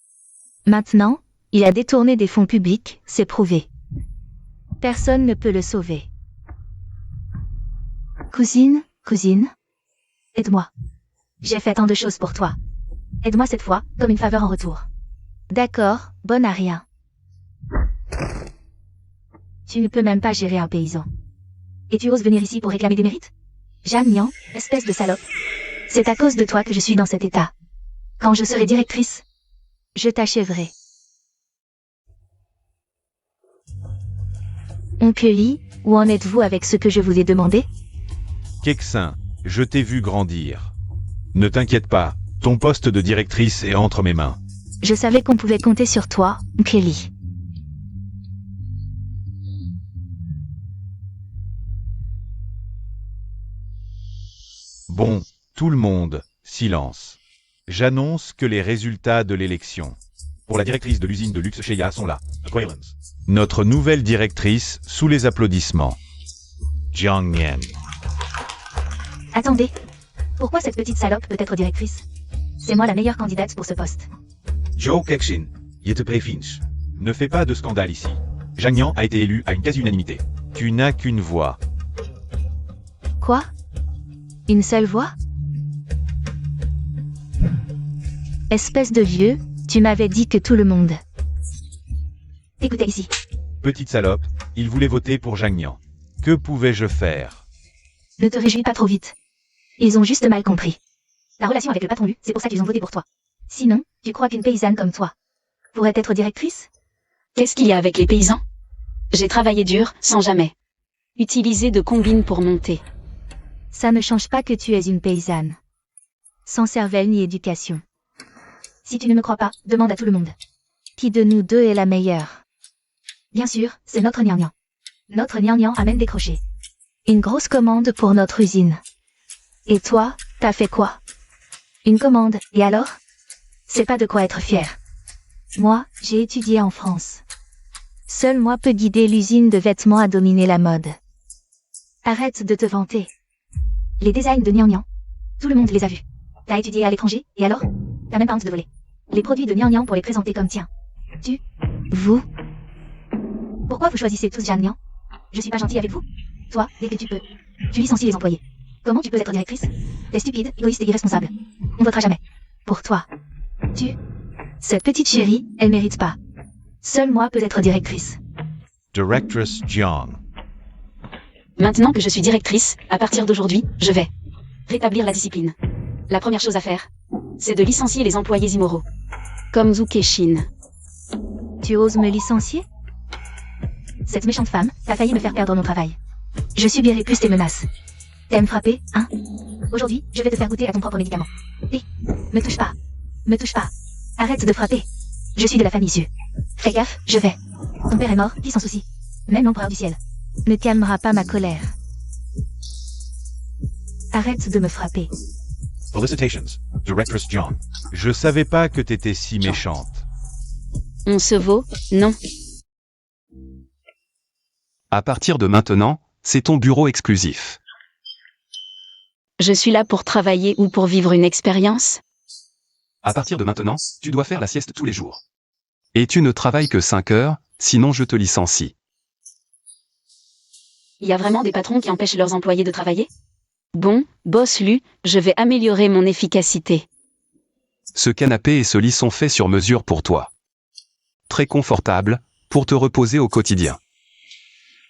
Maintenant, il a détourné des fonds publics, c'est prouvé. Personne ne peut le sauver. Cousine, aide-moi. J'ai fait tant de choses pour toi. Aide-moi cette fois, comme une faveur en retour. D'accord, bonne à rien. Tu ne peux même pas gérer un paysan. Et tu oses venir ici pour réclamer des mérites? Jeanne Niang, espèce de salope. C'est à cause de toi que je suis dans cet état. Quand je serai directrice, je t'achèverai. Oncle Lee, où en êtes-vous avec ce que je vous ai demandé? Kexin, je t'ai vu grandir. Ne t'inquiète pas, ton poste de directrice est entre mes mains. Je savais qu'on pouvait compter sur toi, Oncle Lee. Bon, tout le monde, silence. J'annonce que les résultats de l'élection pour la directrice de l'usine de luxe Shea sont là. Notre nouvelle directrice, sous les applaudissements. Jiang Nian. Attendez. Pourquoi cette petite salope peut être directrice? C'est moi la meilleure candidate pour ce poste. Zhou Kexin, ne fais pas de scandale ici. Zhang Nian a été élu à une quasi-unanimité. Tu n'as qu'une voix. Quoi? Une seule voix? Espèce de vieux, tu m'avais dit que tout le monde. Écoutez ici. Petite salope, il voulait voter pour Zhang Nian. Que pouvais-je faire? Ne te réjouis pas trop vite. Ils ont juste mal compris. La relation avec le patron Lu, c'est pour ça qu'ils ont voté pour toi. Sinon, tu crois qu'une paysanne comme toi pourrait être directrice? Qu'est-ce qu'il y a avec les paysans? J'ai travaillé dur, sans jamais utiliser de combines pour monter. Ça ne change pas que tu es une paysanne. Sans cervelle ni éducation. Si tu ne me crois pas, demande à tout le monde. Qui de nous deux est la meilleure? Bien sûr, c'est notre Niang Niang. Notre Niang Niang a même décroché une grosse commande pour notre usine. Et toi, t'as fait quoi? Une commande, et alors? C'est pas de quoi être fier. Moi, j'ai étudié en France. Seul moi peux guider l'usine de vêtements à dominer la mode. Arrête de te vanter. Les designs de Niang Niang, tout le monde les a vus. T'as étudié à l'étranger, et alors? T'as même pas honte de voler les produits de Niang Niang pour les présenter comme tiens. Vous? Pourquoi vous choisissez tous Jeanne Niang? Je suis pas gentil avec vous? Toi, dès que tu peux, tu licencies les employés. Comment tu peux être directrice? T'es stupide, égoïste et irresponsable. On votera jamais. Pour toi. Cette petite chérie, elle mérite pas. Seul moi peux être directrice. Directrice Jiang. Maintenant que je suis directrice, à partir d'aujourd'hui, je vais rétablir la discipline. La première chose à faire, c'est de licencier les employés immoraux. Comme Zhu Kexin. Tu oses me licencier? Cette méchante femme, t'as failli me faire perdre mon travail. Je subirai plus tes menaces. T'aimes frapper, hein? Aujourd'hui, je vais te faire goûter à ton propre médicament. Hé, me touche pas. Me touche pas. Arrête de frapper. Je suis de la famille Xu. Fais gaffe, je vais. Ton père est mort, qui s'en soucie? Même l'empereur du ciel ne calmera pas ma colère. Arrête de me frapper. Felicitations, Directrice Jiang. Je savais pas que t'étais si méchante. On se vaut, non? À partir de maintenant, c'est ton bureau exclusif. Je suis là pour travailler ou pour vivre une expérience? À partir de maintenant, tu dois faire la sieste tous les jours. Et tu ne travailles que 5 heures, sinon je te licencie. Il y a vraiment des patrons qui empêchent leurs employés de travailler? Bon, boss Lu, je vais améliorer mon efficacité. Ce canapé et ce lit sont faits sur mesure pour toi. Très confortable, pour te reposer au quotidien.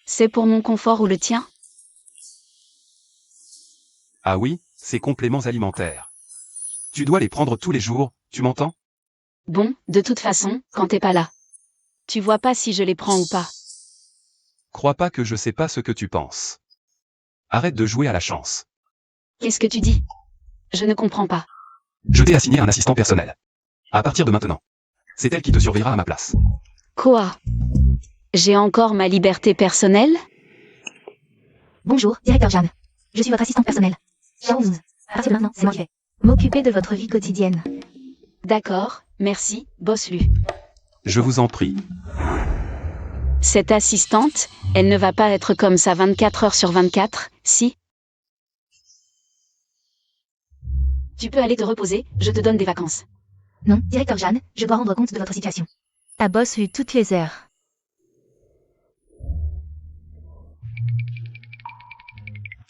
C'est pour mon confort ou le tien? Ah oui, ces compléments alimentaires. Tu dois les prendre tous les jours, tu m'entends? Bon, de toute façon, quand t'es pas là. Tu vois pas si je les prends ou pas. Crois pas que je sais pas ce que tu penses. Arrête de jouer à la chance. Qu'est-ce que tu dis? Je ne comprends pas. Je t'ai assigné un assistant personnel. À partir de maintenant. C'est elle qui te surveillera à ma place. Quoi? J'ai encore ma liberté personnelle? Bonjour, directeur Jeanne. Je suis votre assistante personnelle. À partir de maintenant, c'est moi qui vais M'occuper de votre vie quotidienne. D'accord, merci, boss Lu. Je vous en prie. Cette assistante, elle ne va pas être comme ça 24 heures sur 24, si? Tu peux aller te reposer, je te donne des vacances. Non, directeur Jeanne, je dois rendre compte de votre situation. Ta boss eut toutes les heures.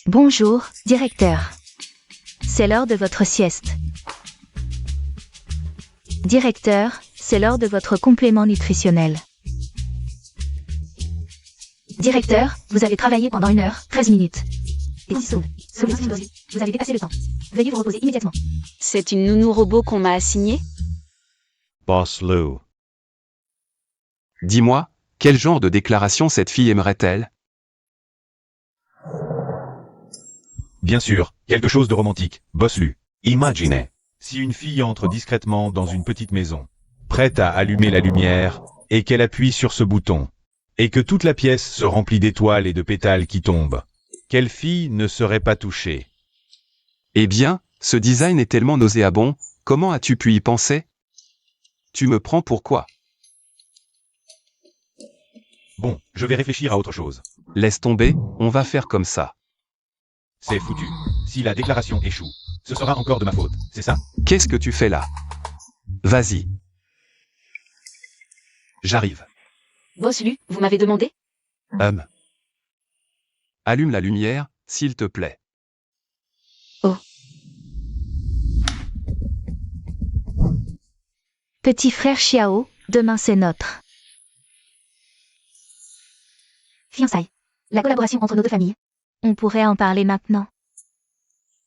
Bonjour, directeur. C'est l'heure de votre sieste. Directeur, c'est l'heure de votre complément nutritionnel. Directeur, vous avez travaillé pendant 1 heure, 13 minutes. Et 6 secondes. Vous avez dépassé le temps. Veuillez vous reposer immédiatement. C'est une nounou robot qu'on m'a assignée? Boss Lou. Dis-moi, quel genre de déclaration cette fille aimerait-elle? Bien sûr, quelque chose de romantique. Boss Lu. Imaginez. Si une fille entre discrètement dans une petite maison, prête à allumer la lumière, et qu'elle appuie sur ce bouton, et que toute la pièce se remplit d'étoiles et de pétales qui tombent, quelle fille ne serait pas touchée? Eh bien, ce design est tellement nauséabond, comment as-tu pu y penser? Tu me prends pour quoi? Bon, je vais réfléchir à autre chose. Laisse tomber, on va faire comme ça. C'est foutu. Si la déclaration échoue, ce sera encore de ma faute, c'est ça? Qu'est-ce que tu fais là? Vas-y. J'arrive. Boss Lu, vous m'avez demandé? Allume la lumière, s'il te plaît. Oh. Petit frère Xiao, demain c'est notre fiançailles. La collaboration entre nos deux familles. On pourrait en parler maintenant.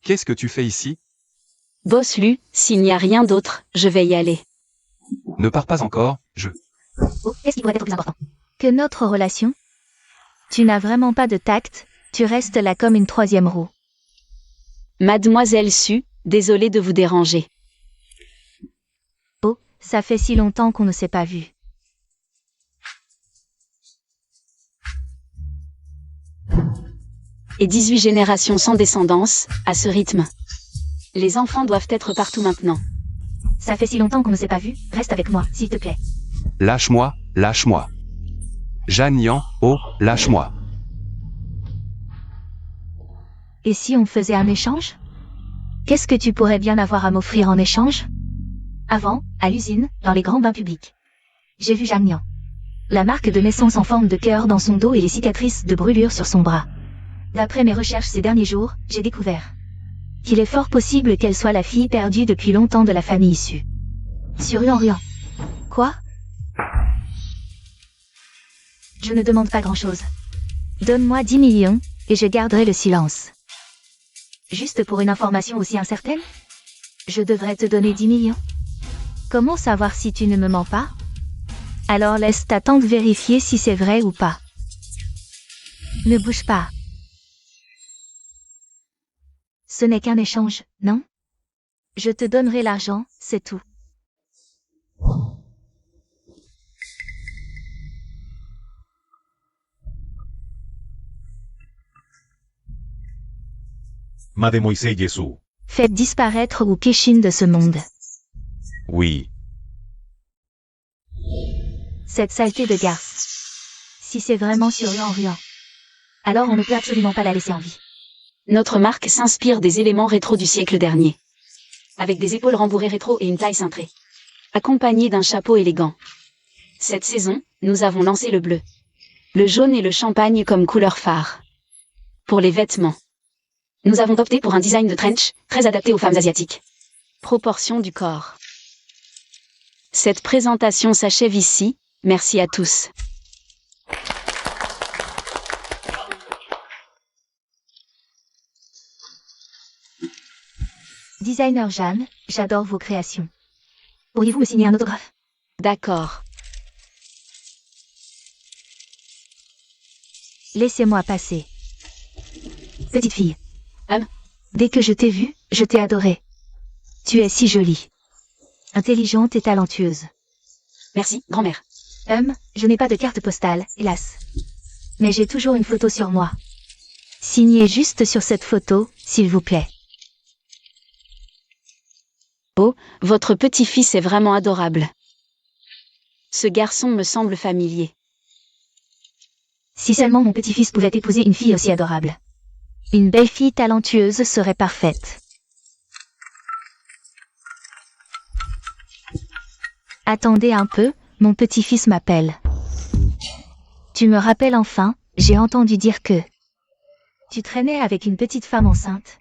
Qu'est-ce que tu fais ici? Boss Lu, s'il n'y a rien d'autre, je vais y aller. Ne pars pas encore, Oh, qu'est-ce qui pourrait être plus important que notre relation? Tu n'as vraiment pas de tact, tu restes là comme une 3e roue. Mademoiselle Su, désolée de vous déranger. Oh, ça fait si longtemps qu'on ne s'est pas vu. Et 18 générations sans descendance, à ce rythme. Les enfants doivent être partout maintenant. Ça fait si longtemps qu'on ne s'est pas vu, reste avec moi, s'il te plaît. Lâche-moi, lâche-moi. Jeanne Yan, oh, lâche-moi. Et si on faisait un échange? Qu'est-ce que tu pourrais bien avoir à m'offrir en échange? Avant, à l'usine, dans les grands bains publics. J'ai vu Jeanne Yan. La marque de naissance en forme de cœur dans son dos et les cicatrices de brûlure sur son bras. D'après mes recherches ces derniers jours, j'ai découvert qu'il est fort possible qu'elle soit la fille perdue depuis longtemps de la famille issue. Sur Ruan. Quoi? Je ne demande pas grand-chose. Donne-moi 10 millions, et je garderai le silence. Juste pour une information aussi incertaine? Je devrais te donner 10 millions. Comment savoir si tu ne me mens pas? Alors laisse ta tante vérifier si c'est vrai ou pas. Ne bouge pas. Ce n'est qu'un échange, non? Je te donnerai l'argent, c'est tout. Mademoiselle Yesu. Faites disparaître Wu Kexin de ce monde. Oui. Cette saleté de garce. Si c'est vraiment sur Ruan, alors on ne peut absolument pas la laisser en vie. Notre marque s'inspire des éléments rétro du siècle dernier. Avec des épaules rembourrées rétro et une taille cintrée. Accompagné d'un chapeau élégant. Cette saison, nous avons lancé le bleu. Le jaune et le champagne comme couleur phare. Pour les vêtements. Nous avons opté pour un design de trench, très adapté aux femmes asiatiques. Proportion du corps. Cette présentation s'achève ici, merci à tous. Designer Jeanne, j'adore vos créations. Pourriez-vous me signer un autographe? D'accord. Laissez-moi passer. Petite fille. Hum. Dès que je t'ai vue, je t'ai adorée. Tu es si jolie. Intelligente et talentueuse. Merci, grand-mère. Je n'ai pas de carte postale, hélas. Mais j'ai toujours une photo sur moi. Signez juste sur cette photo, s'il vous plaît. Oh, votre petit-fils est vraiment adorable. Ce garçon me semble familier. Si seulement mon petit-fils pouvait épouser une fille aussi adorable. Une belle fille talentueuse serait parfaite. Attendez un peu, mon petit-fils m'appelle. Tu me rappelles enfin, j'ai entendu dire que tu traînais avec une petite femme enceinte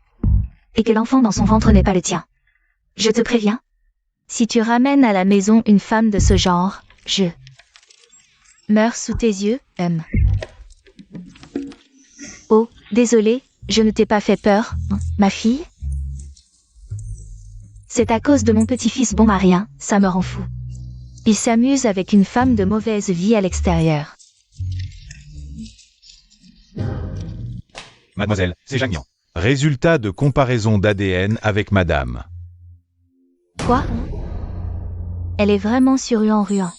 et que l'enfant dans son ventre n'est pas le tien. Je te préviens, si tu ramènes à la maison une femme de ce genre, je meurs sous tes yeux, Oh, désolé, je ne t'ai pas fait peur, ma fille. C'est à cause de mon petit-fils bon à rien, ça me rend fou. Il s'amuse avec une femme de mauvaise vie à l'extérieur. Mademoiselle, c'est Jagnan. Résultat de comparaison d'ADN avec madame. Quoi? Elle est vraiment sur Ruan.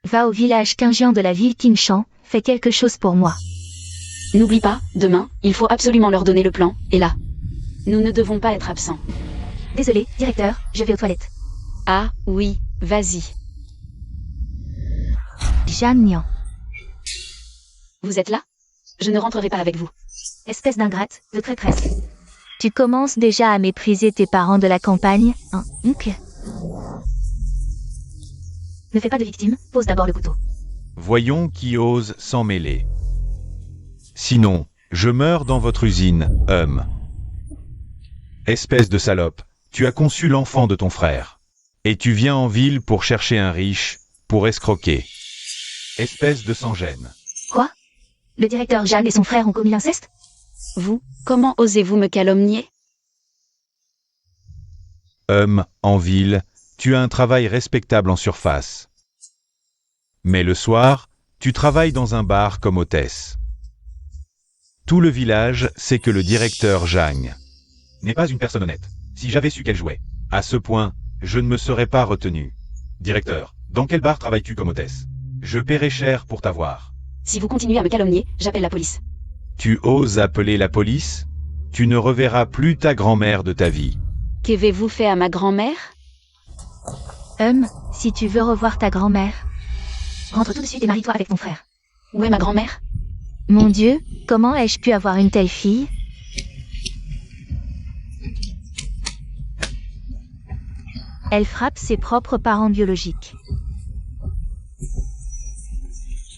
Va au village Qingjian de la ville Qingshan, fais quelque chose pour moi. N'oublie pas, demain, il faut absolument leur donner le plan, et là. Nous ne devons pas être absents. Désolé, directeur, je vais aux toilettes. Ah, oui, vas-y. Jagnan. Vous êtes là? Je ne rentrerai pas avec vous. Espèce d'ingrate, de traîtresse. Tu commences déjà à mépriser tes parents de la campagne, hein, Oncle? Ne fais pas de victime, pose d'abord le couteau. Voyons qui ose s'en mêler. Sinon, je meurs dans votre usine, Espèce de salope, tu as conçu l'enfant de ton frère. Et tu viens en ville pour chercher un riche, pour escroquer. Espèce de sans-gêne. Quoi? Le directeur Jeanne et son frère ont commis l'inceste? Vous, comment osez-vous me calomnier? En ville, tu as un travail respectable en surface. Mais le soir, tu travailles dans un bar comme hôtesse. Tout le village sait que le directeur Zhang n'est pas une personne honnête. Si j'avais su qu'elle jouait, à ce point, je ne me serais pas retenu. Directeur, dans quel bar travailles-tu comme hôtesse? Je paierai cher pour t'avoir. Si vous continuez à me calomnier, j'appelle la police. Tu oses appeler la police? Tu ne reverras plus ta grand-mère de ta vie. Qu'avez-vous fait à ma grand-mère? Si tu veux revoir ta grand-mère, rentre tout de suite et marie-toi avec ton frère. Où est ma grand-mère? Mon Dieu, comment ai-je pu avoir une telle fille? Elle frappe ses propres parents biologiques.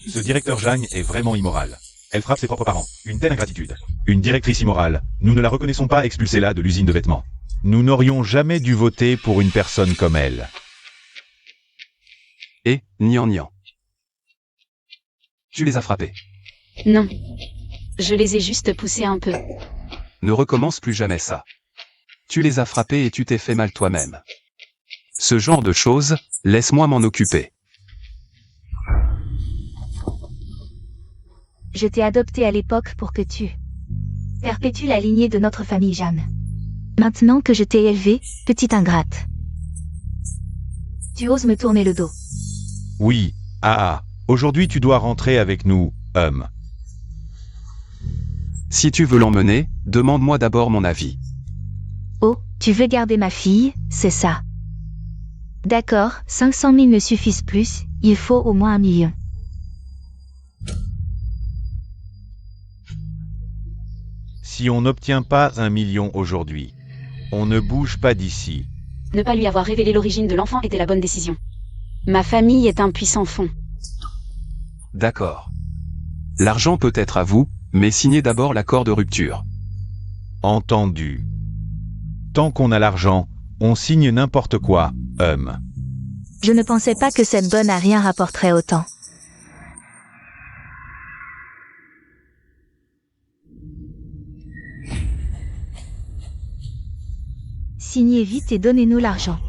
Ce directeur Zhang est vraiment immoral. Elle frappe ses propres parents. Une telle ingratitude. Une directrice immorale. Nous ne la reconnaissons pas expulsée-là de l'usine de vêtements. Nous n'aurions jamais dû voter pour une personne comme elle. Et, nian. Tu les as frappés. Non. Je les ai juste poussés un peu. Ne recommence plus jamais ça. Tu les as frappés et tu t'es fait mal toi-même. Ce genre de choses, laisse-moi m'en occuper. Je t'ai adopté à l'époque pour que tu perpétues la lignée de notre famille Jeanne. Maintenant que je t'ai élevé, petite ingrate, tu oses me tourner le dos. Oui, aujourd'hui tu dois rentrer avec nous, Si tu veux l'emmener, demande-moi d'abord mon avis. Oh, tu veux garder ma fille, c'est ça. D'accord, 500 000 ne suffisent plus, il faut au moins 1 million. Si on n'obtient pas 1 million aujourd'hui, on ne bouge pas d'ici. Ne pas lui avoir révélé l'origine de l'enfant était la bonne décision. Ma famille est un puissant fond. D'accord. L'argent peut être à vous, mais signez d'abord l'accord de rupture. Entendu. Tant qu'on a l'argent, on signe n'importe quoi, Je ne pensais pas que cette bonne à rien rapporterait autant. Signez vite et donnez-nous l'argent.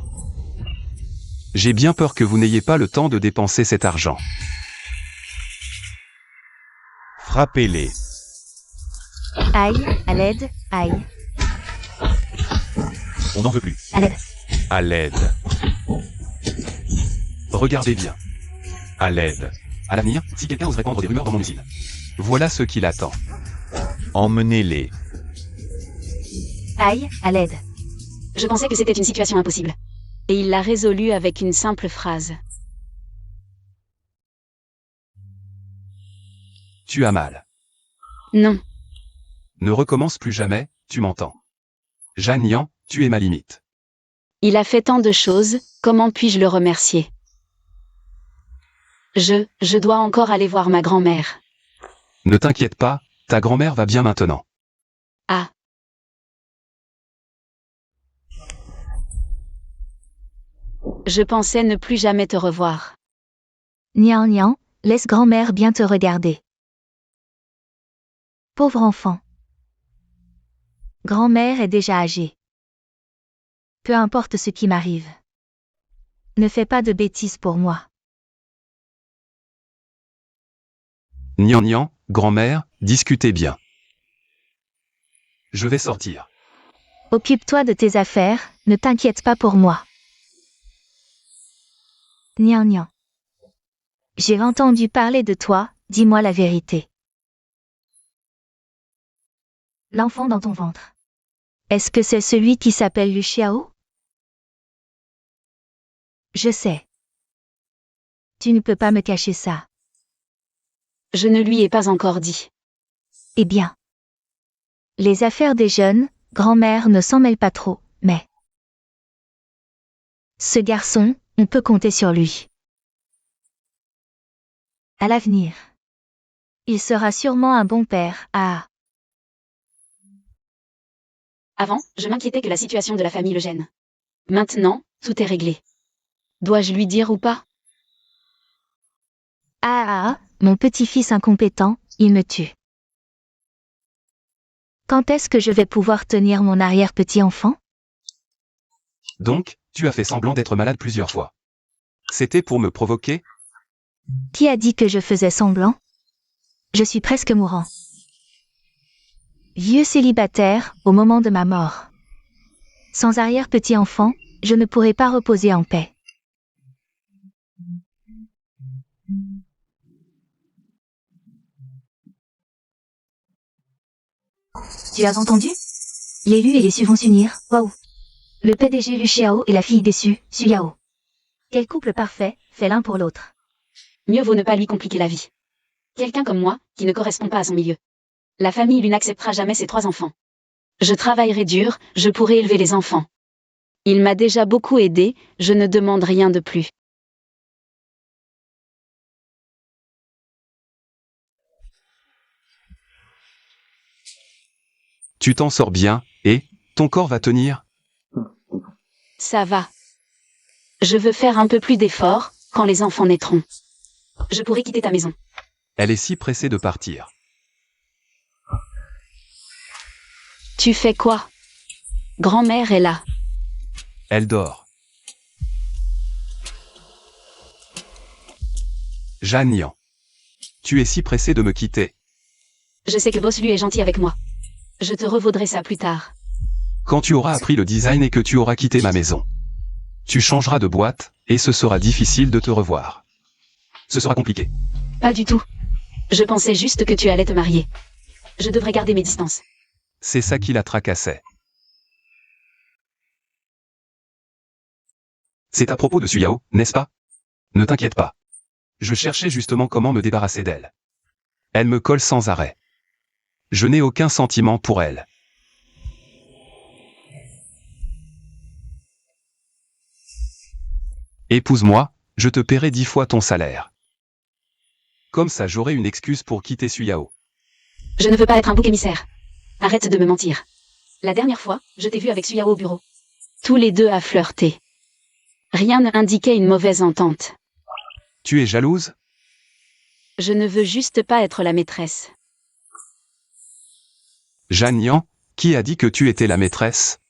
J'ai bien peur que vous n'ayez pas le temps de dépenser cet argent. Frappez-les. Aïe, à l'aide, aïe. On n'en veut plus. À l'aide. À l'aide. Regardez bien. À l'aide. À l'avenir, si quelqu'un ose répandre des rumeurs dans mon usine. Voilà ce qui l'attend. Emmenez-les. Aïe, à l'aide. Je pensais que c'était une situation impossible. Et il l'a résolue avec une simple phrase. Tu as mal. Non. Ne recommence plus jamais, tu m'entends. Jeanne Nian, tu es ma limite. Il a fait tant de choses, comment puis-je le remercier? Je dois encore aller voir ma grand-mère. Ne t'inquiète pas, ta grand-mère va bien maintenant. Ah. Je pensais ne plus jamais te revoir. Nian Nian, laisse grand-mère bien te regarder. Pauvre enfant. Grand-mère est déjà âgée. Peu importe ce qui m'arrive. Ne fais pas de bêtises pour moi. Nian Nian, grand-mère, discutez bien. Je vais sortir. Occupe-toi de tes affaires, ne t'inquiète pas pour moi. Nian Nian. J'ai entendu parler de toi, dis-moi la vérité. L'enfant dans ton ventre. Est-ce que c'est celui qui s'appelle Lu Xiao? Je sais. Tu ne peux pas me cacher ça. Je ne lui ai pas encore dit. Eh bien. Les affaires des jeunes, grand-mère ne s'en mêle pas trop, mais... Ce garçon, on peut compter sur lui. À l'avenir. Il sera sûrement un bon père, ah. Avant, je m'inquiétais que la situation de la famille le gêne. Maintenant, tout est réglé. Dois-je lui dire ou pas? Ah, mon petit-fils incompétent, il me tue. Quand est-ce que je vais pouvoir tenir mon arrière-petit-enfant? Donc, tu as fait semblant d'être malade plusieurs fois. C'était pour me provoquer? Qui a dit que je faisais semblant? Je suis presque mourant. Vieux célibataire, au moment de ma mort. Sans arrière-petit-enfant, je ne pourrai pas reposer en paix. Tu as entendu? L'élu et les Su vont s'unir, waouh! Le PDG Lu Xiao et la fille déçue, Su Yao. Quel couple parfait, fait l'un pour l'autre. Mieux vaut ne pas lui compliquer la vie. Quelqu'un comme moi, qui ne correspond pas à son milieu. La famille lui n'acceptera jamais ses 3 enfants. Je travaillerai dur, je pourrai élever les enfants. Il m'a déjà beaucoup aidé, je ne demande rien de plus. Tu t'en sors bien, et ton corps va tenir? Ça va. Je veux faire un peu plus d'efforts, quand les enfants naîtront. Je pourrai quitter ta maison. Elle est si pressée de partir. Tu fais quoi? Grand-mère est là. Elle dort. Jeanne Nian. Tu es si pressée de me quitter. Je sais que Boss lui est gentil avec moi. Je te revaudrai ça plus tard. Quand tu auras appris le design et que tu auras quitté ma maison. Tu changeras de boîte, et ce sera difficile de te revoir. Ce sera compliqué. Pas du tout. Je pensais juste que tu allais te marier. Je devrais garder mes distances. C'est ça qui la tracassait. C'est à propos de Su Yao, n'est-ce pas? Ne t'inquiète pas. Je cherchais justement comment me débarrasser d'elle. Elle me colle sans arrêt. Je n'ai aucun sentiment pour elle. Épouse-moi, je te paierai 10 fois ton salaire. Comme ça j'aurai une excuse pour quitter Su Yao. Je ne veux pas être un bouc émissaire. Arrête de me mentir. La dernière fois, je t'ai vu avec Su Yao au bureau. Tous les deux à flirter. Rien ne indiquait une mauvaise entente. Tu es jalouse? Je ne veux juste pas être la maîtresse. Jeanne Nian, qui a dit que tu étais la maîtresse?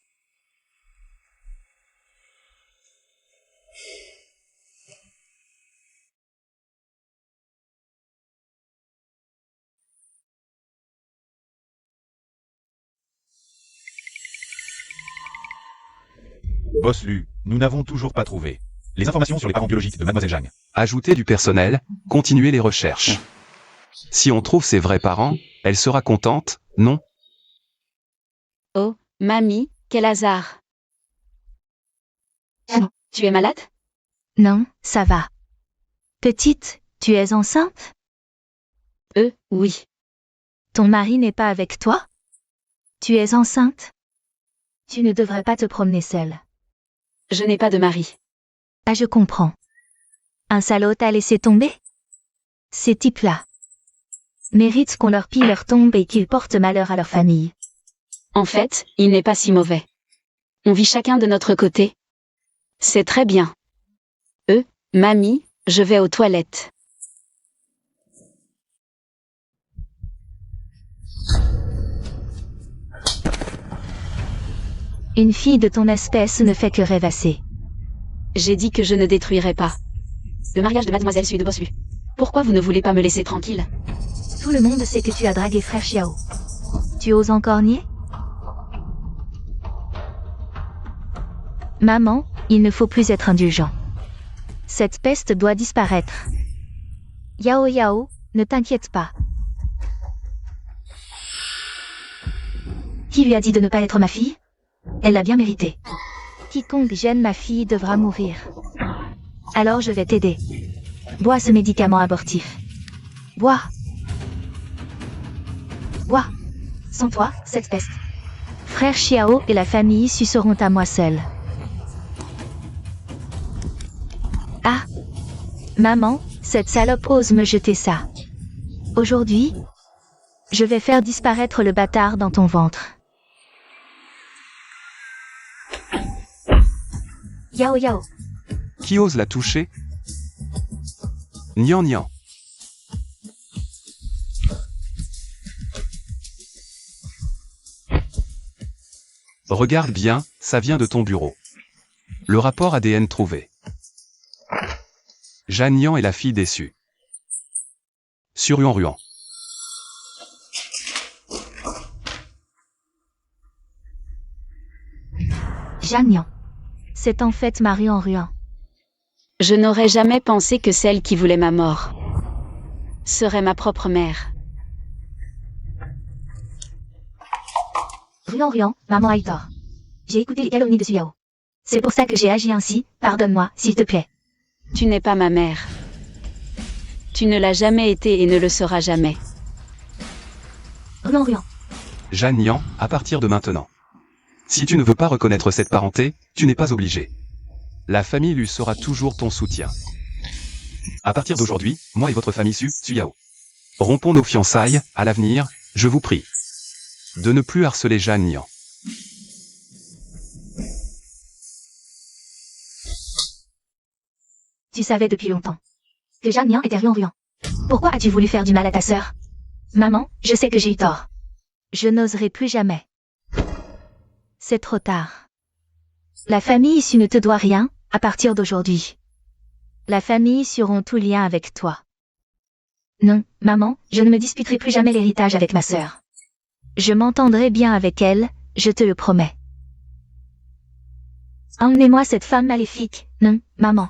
Boss Lu, nous n'avons toujours pas trouvé les informations sur les parents biologiques de Mademoiselle Zhang. Ajouter du personnel, continuer les recherches. Si on trouve ses vrais parents, elle sera contente, non? Oh, mamie, quel hasard. Tu es malade? Non, ça va. Petite, tu es enceinte? Oui. Ton mari n'est pas avec toi? Tu es enceinte? Tu ne devrais pas te promener seule. Je n'ai pas de mari. Ah, je comprends. Un salaud t'a laissé tomber? Ces types-là méritent qu'on leur pille leur tombe et qu'ils portent malheur à leur famille. En fait, il n'est pas si mauvais. On vit chacun de notre côté. C'est très bien. Mamie, je vais aux toilettes. Une fille de ton espèce ne fait que rêvasser. J'ai dit que je ne détruirai pas le mariage de mademoiselle Sue de Bossu. Pourquoi vous ne voulez pas me laisser tranquille? Tout le monde sait que tu as dragué frère Xiao. Tu oses encore nier? Maman, il ne faut plus être indulgent. Cette peste doit disparaître. Yao Yao, ne t'inquiète pas. Qui lui a dit de ne pas être ma fille? Elle l'a bien mérité. Quiconque gêne ma fille devra mourir. Alors je vais t'aider. Bois ce médicament abortif. Bois. Bois. Sans toi, cette peste. Frère Xiao et la famille suceront à moi seul. Ah. Maman, cette salope ose me jeter ça. Aujourd'hui, je vais faire disparaître le bâtard dans ton ventre. Yao Yao. Qui ose la toucher? Nian Nian. Regarde bien, ça vient de ton bureau. Le rapport ADN trouvé. Jeanne Nian est la fille déçue. Sur Ruan Ruan. Jeanne. C'est en fait Marie en Ruan. Je n'aurais jamais pensé que celle qui voulait ma mort serait ma propre mère. Ruan, maman a eu tort. J'ai écouté les calomnies de Suyao. C'est pour ça que j'ai agi ainsi, pardonne-moi, s'il te plaît. Tu n'es pas ma mère. Tu ne l'as jamais été et ne le seras jamais. Ruan. Jeanne Nian, à partir de maintenant. Si tu ne veux pas reconnaître cette parenté, tu n'es pas obligé. La famille lui sera toujours ton soutien. À partir d'aujourd'hui, moi et votre famille Suyao. Rompons nos fiançailles, à l'avenir, je vous prie. De ne plus harceler Jeanne Nian. Tu savais depuis longtemps que Jeanne Nian était Ruan. Pourquoi as-tu voulu faire du mal à ta sœur? Maman, je sais que j'ai eu tort. Je n'oserai plus jamais. C'est trop tard. La famille issue ne te doit rien, à partir d'aujourd'hui. La famille surrompt tout lien avec toi. Non, maman, je ne me disputerai plus jamais l'héritage avec ma sœur. Je m'entendrai bien avec elle, je te le promets. Emmenez-moi cette femme maléfique, non, maman.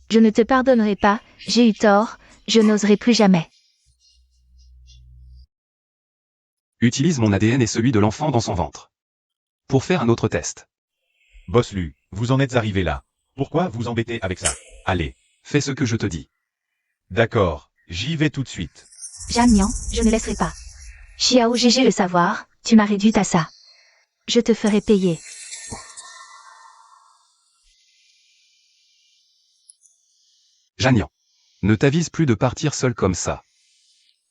Je ne te pardonnerai pas, j'ai eu tort, je n'oserai plus jamais. Utilise mon ADN et celui de l'enfant dans son ventre. Pour faire un autre test. Boss Lu, vous en êtes arrivé là. Pourquoi vous embêtez avec ça? Allez. Fais ce que je te dis. D'accord, j'y vais tout de suite. Jeanne Nian, je ne laisserai pas. Xiao GG le savoir, tu m'as réduite à ça. Je te ferai payer. Jeanne Nian. Ne t'avise plus de partir seule comme ça.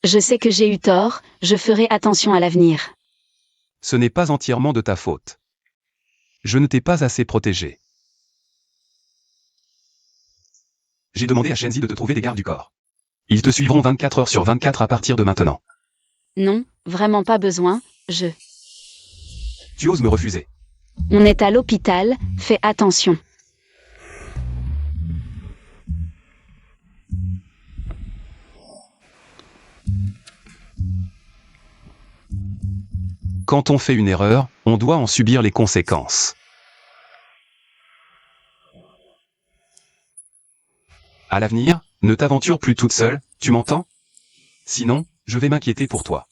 Je sais que j'ai eu tort, je ferai attention à l'avenir. Ce n'est pas entièrement de ta faute. Je ne t'ai pas assez protégé. J'ai demandé à Shenzi de te trouver des gardes du corps. Ils te suivront 24 heures sur 24 à partir de maintenant. Non, vraiment pas besoin, Tu oses me refuser. On est à l'hôpital, fais attention. Quand on fait une erreur, on doit en subir les conséquences. À l'avenir, ne t'aventure plus toute seule, tu m'entends? Sinon, je vais m'inquiéter pour toi.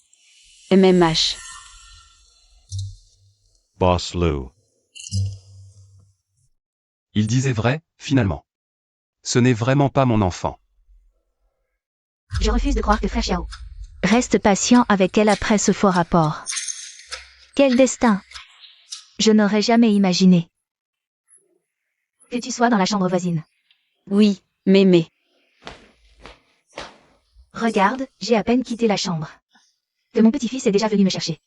MMH. Boss Lu. Il disait vrai, finalement. Ce n'est vraiment pas mon enfant. Je refuse de croire que frère Xiao reste patient avec elle après ce faux rapport. Quel destin! Je n'aurais jamais imaginé que tu sois dans la chambre voisine. Oui, mémé. Regarde, j'ai à peine quitté la chambre. Que mon petit-fils est déjà venu me chercher.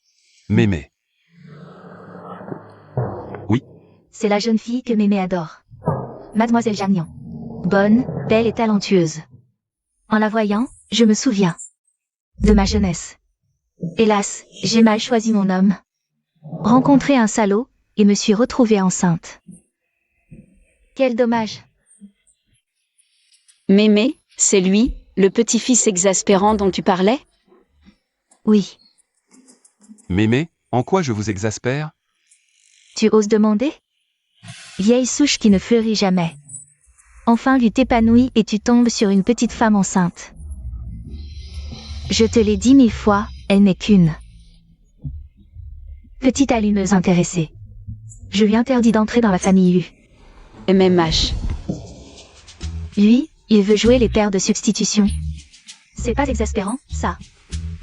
Mémé. C'est la jeune fille que Mémé adore. Mademoiselle Jagnan. Bonne, belle et talentueuse. En la voyant, je me souviens de ma jeunesse. Hélas, j'ai mal choisi mon homme. Rencontré un salaud, et me suis retrouvée enceinte. Quel dommage. Mémé, c'est lui, le petit-fils exaspérant dont tu parlais? Oui, Mémé, en quoi je vous exaspère? tu oses demander? Vieille souche qui ne fleurit jamais. Enfin tu t'épanouis et tu tombes sur une petite femme enceinte. Je te l'ai dit 1000 fois, elle n'est qu'une petite allumeuse intéressée. Je lui interdis d'entrer dans la famille Lu. MMH. Lui, il veut jouer les pères de substitution. C'est pas exaspérant, ça?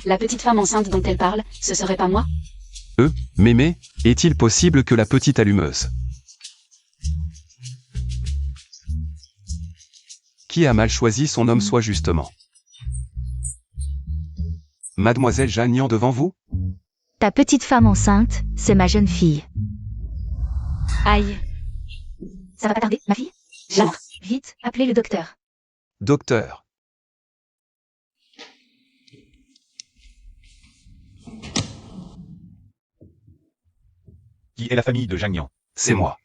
La petite femme enceinte dont elle parle, ce serait pas moi? Mémé, est-il possible que la petite allumeuse? Qui a mal choisi son homme soit justement Mademoiselle Jagnan devant vous? Ta petite femme enceinte, c'est ma jeune fille. Aïe. Ça va pas tarder, ma fille? J'entre. Vite, appelez le docteur. Docteur. Qui est la famille de Jagnan? C'est moi.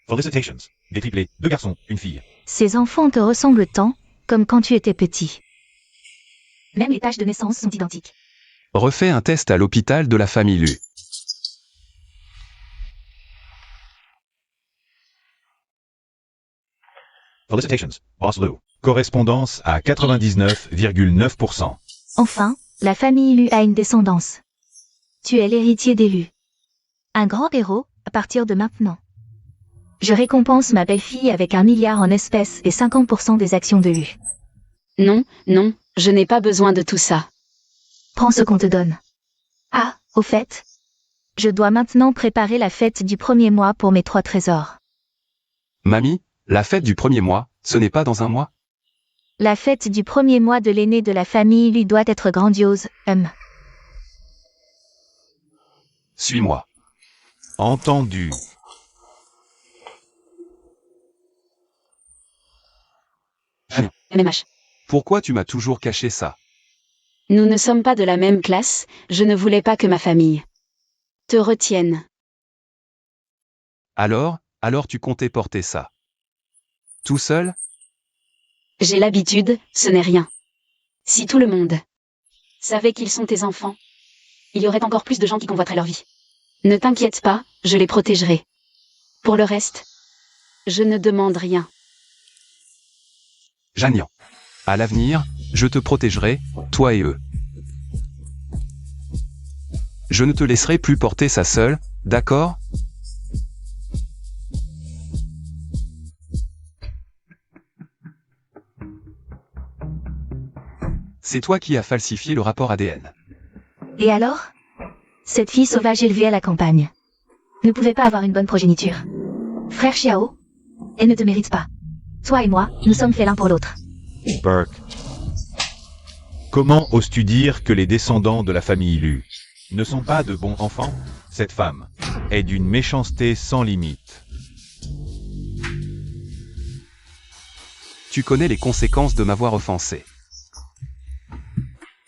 Felicitations. Des triplés, 2 garçons, une fille. Ces enfants te ressemblent tant, comme quand tu étais petit. Même les taches de naissance sont identiques. Refais un test à l'hôpital de la famille Lu. Felicitations. Boss Lou. Correspondance à 99,9%. Enfin, la famille Lu a une descendance. Tu es l'héritier des Lu. Un grand héros, à partir de maintenant. Je récompense ma belle-fille avec 1 milliard en espèces et 50% des actions de Lu. Non, non, je n'ai pas besoin de tout ça. Prends ce qu'on te donne. Ah, au fait, je dois maintenant préparer la fête du premier mois pour mes 3 trésors. Mamie, la fête du premier mois, ce n'est pas dans un mois? La fête du premier mois de l'aîné de la famille Lu doit être grandiose, Suis-moi. Entendu. MMH. Pourquoi tu m'as toujours caché ça? Nous ne sommes pas de la même classe, je ne voulais pas que ma famille te retienne. Alors tu comptais porter ça. Tout seul? J'ai l'habitude, ce n'est rien. Si tout le monde savait qu'ils sont tes enfants, il y aurait encore plus de gens qui convoiteraient leur vie. Ne t'inquiète pas, je les protégerai. Pour le reste, je ne demande rien. Jagnan. À l'avenir, je te protégerai, toi et eux. Je ne te laisserai plus porter ça seul, d'accord? C'est toi qui as falsifié le rapport ADN. Et alors? Cette fille sauvage élevée à la campagne ne pouvait pas avoir une bonne progéniture. Frère Xiao, elle ne te mérite pas. Toi et moi, nous sommes faits l'un pour l'autre. Burke. Comment oses-tu dire que les descendants de la famille Lu ne sont pas de bons enfants? Cette femme est d'une méchanceté sans limite. Tu connais les conséquences de m'avoir offensé.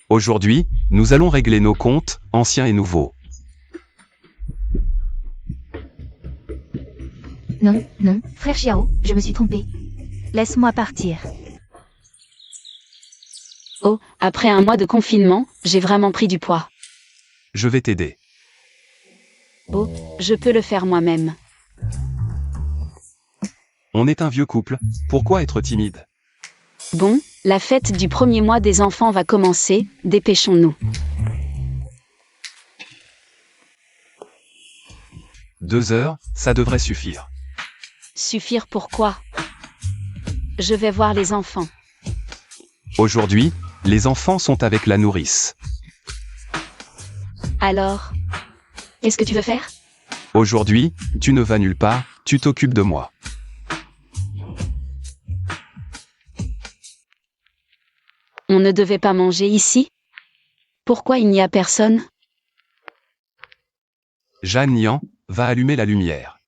Aujourd'hui, nous allons régler nos comptes, anciens et nouveaux. Non, non, frère Xiao, je me suis trompée. Laisse-moi partir. Oh, après un mois de confinement, j'ai vraiment pris du poids. Je vais t'aider. Oh, je peux le faire moi-même. On est un vieux couple, pourquoi être timide? Bon, la fête du premier mois des enfants va commencer, dépêchons-nous. 2 heures, ça devrait suffire. Suffire pourquoi? Je vais voir les enfants. Aujourd'hui, les enfants sont avec la nourrice. Alors, qu'est-ce que tu veux faire? Aujourd'hui, tu ne vas nulle part, tu t'occupes de moi. On ne devait pas manger ici? Pourquoi il n'y a personne? Jeanne Nian, va allumer la lumière.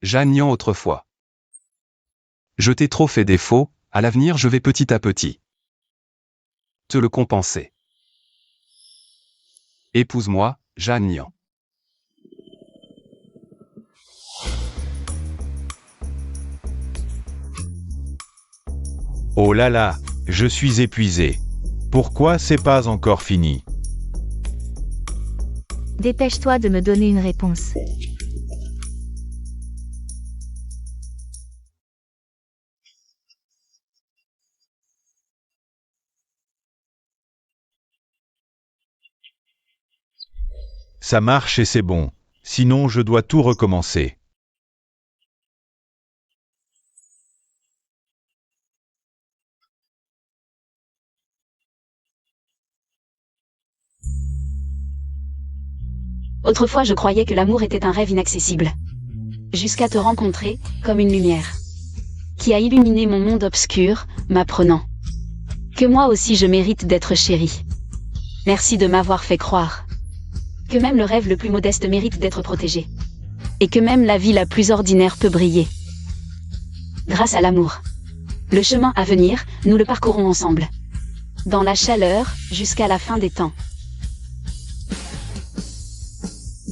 Jeanne Nian autrefois. Je t'ai trop fait défaut, à l'avenir je vais petit à petit te le compenser. Épouse-moi, Jeanne Nian. Oh là là, je suis épuisé. Pourquoi c'est pas encore fini? Dépêche-toi de me donner une réponse. Ça marche et c'est bon. Sinon je dois tout recommencer. Autrefois je croyais que l'amour était un rêve inaccessible. Jusqu'à te rencontrer, comme une lumière. Qui a illuminé mon monde obscur, m'apprenant que moi aussi je mérite d'être chérie. Merci de m'avoir fait croire que même le rêve le plus modeste mérite d'être protégé. Et que même la vie la plus ordinaire peut briller. Grâce à l'amour. Le chemin à venir, nous le parcourons ensemble. Dans la chaleur, jusqu'à la fin des temps.